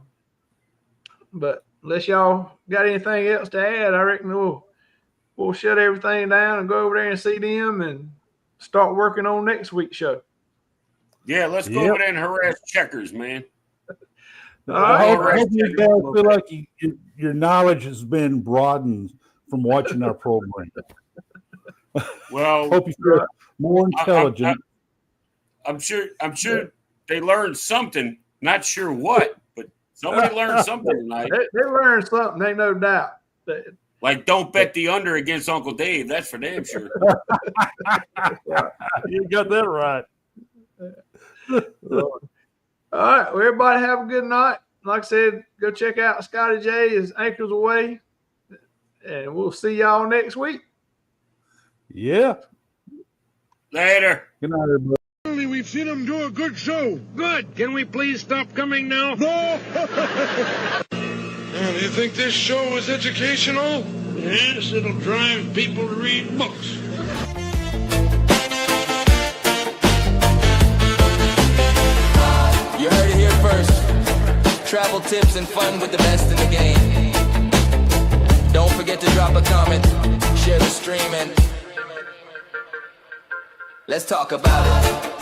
unless y'all got anything else to add, I reckon we'll shut everything down and go over there and see them and start working on next week's show. Yeah, let's go over there and harass Checkers, man. I hope you guys feel like your knowledge has been broadened from watching our program. Well, hope you feel more intelligent. I'm sure they learned something. Not sure what, but somebody learned something tonight. They learned something, ain't no doubt. Like, don't bet the under against Uncle Dave. That's for damn sure. You got that right. All All right. Well, everybody have a good night. Like I said, go check out Scotty J. His Anchors Away. And we'll see y'all next week. Yeah. Later. Good night, everybody. We've seen him do a good show. Good. Can we please stop coming now? No. Do you think this show is educational? Yes, it'll drive people to read books. You heard it here first. Travel tips and fun with the best in the game. Don't forget to drop a comment, share the stream, and let's talk about it.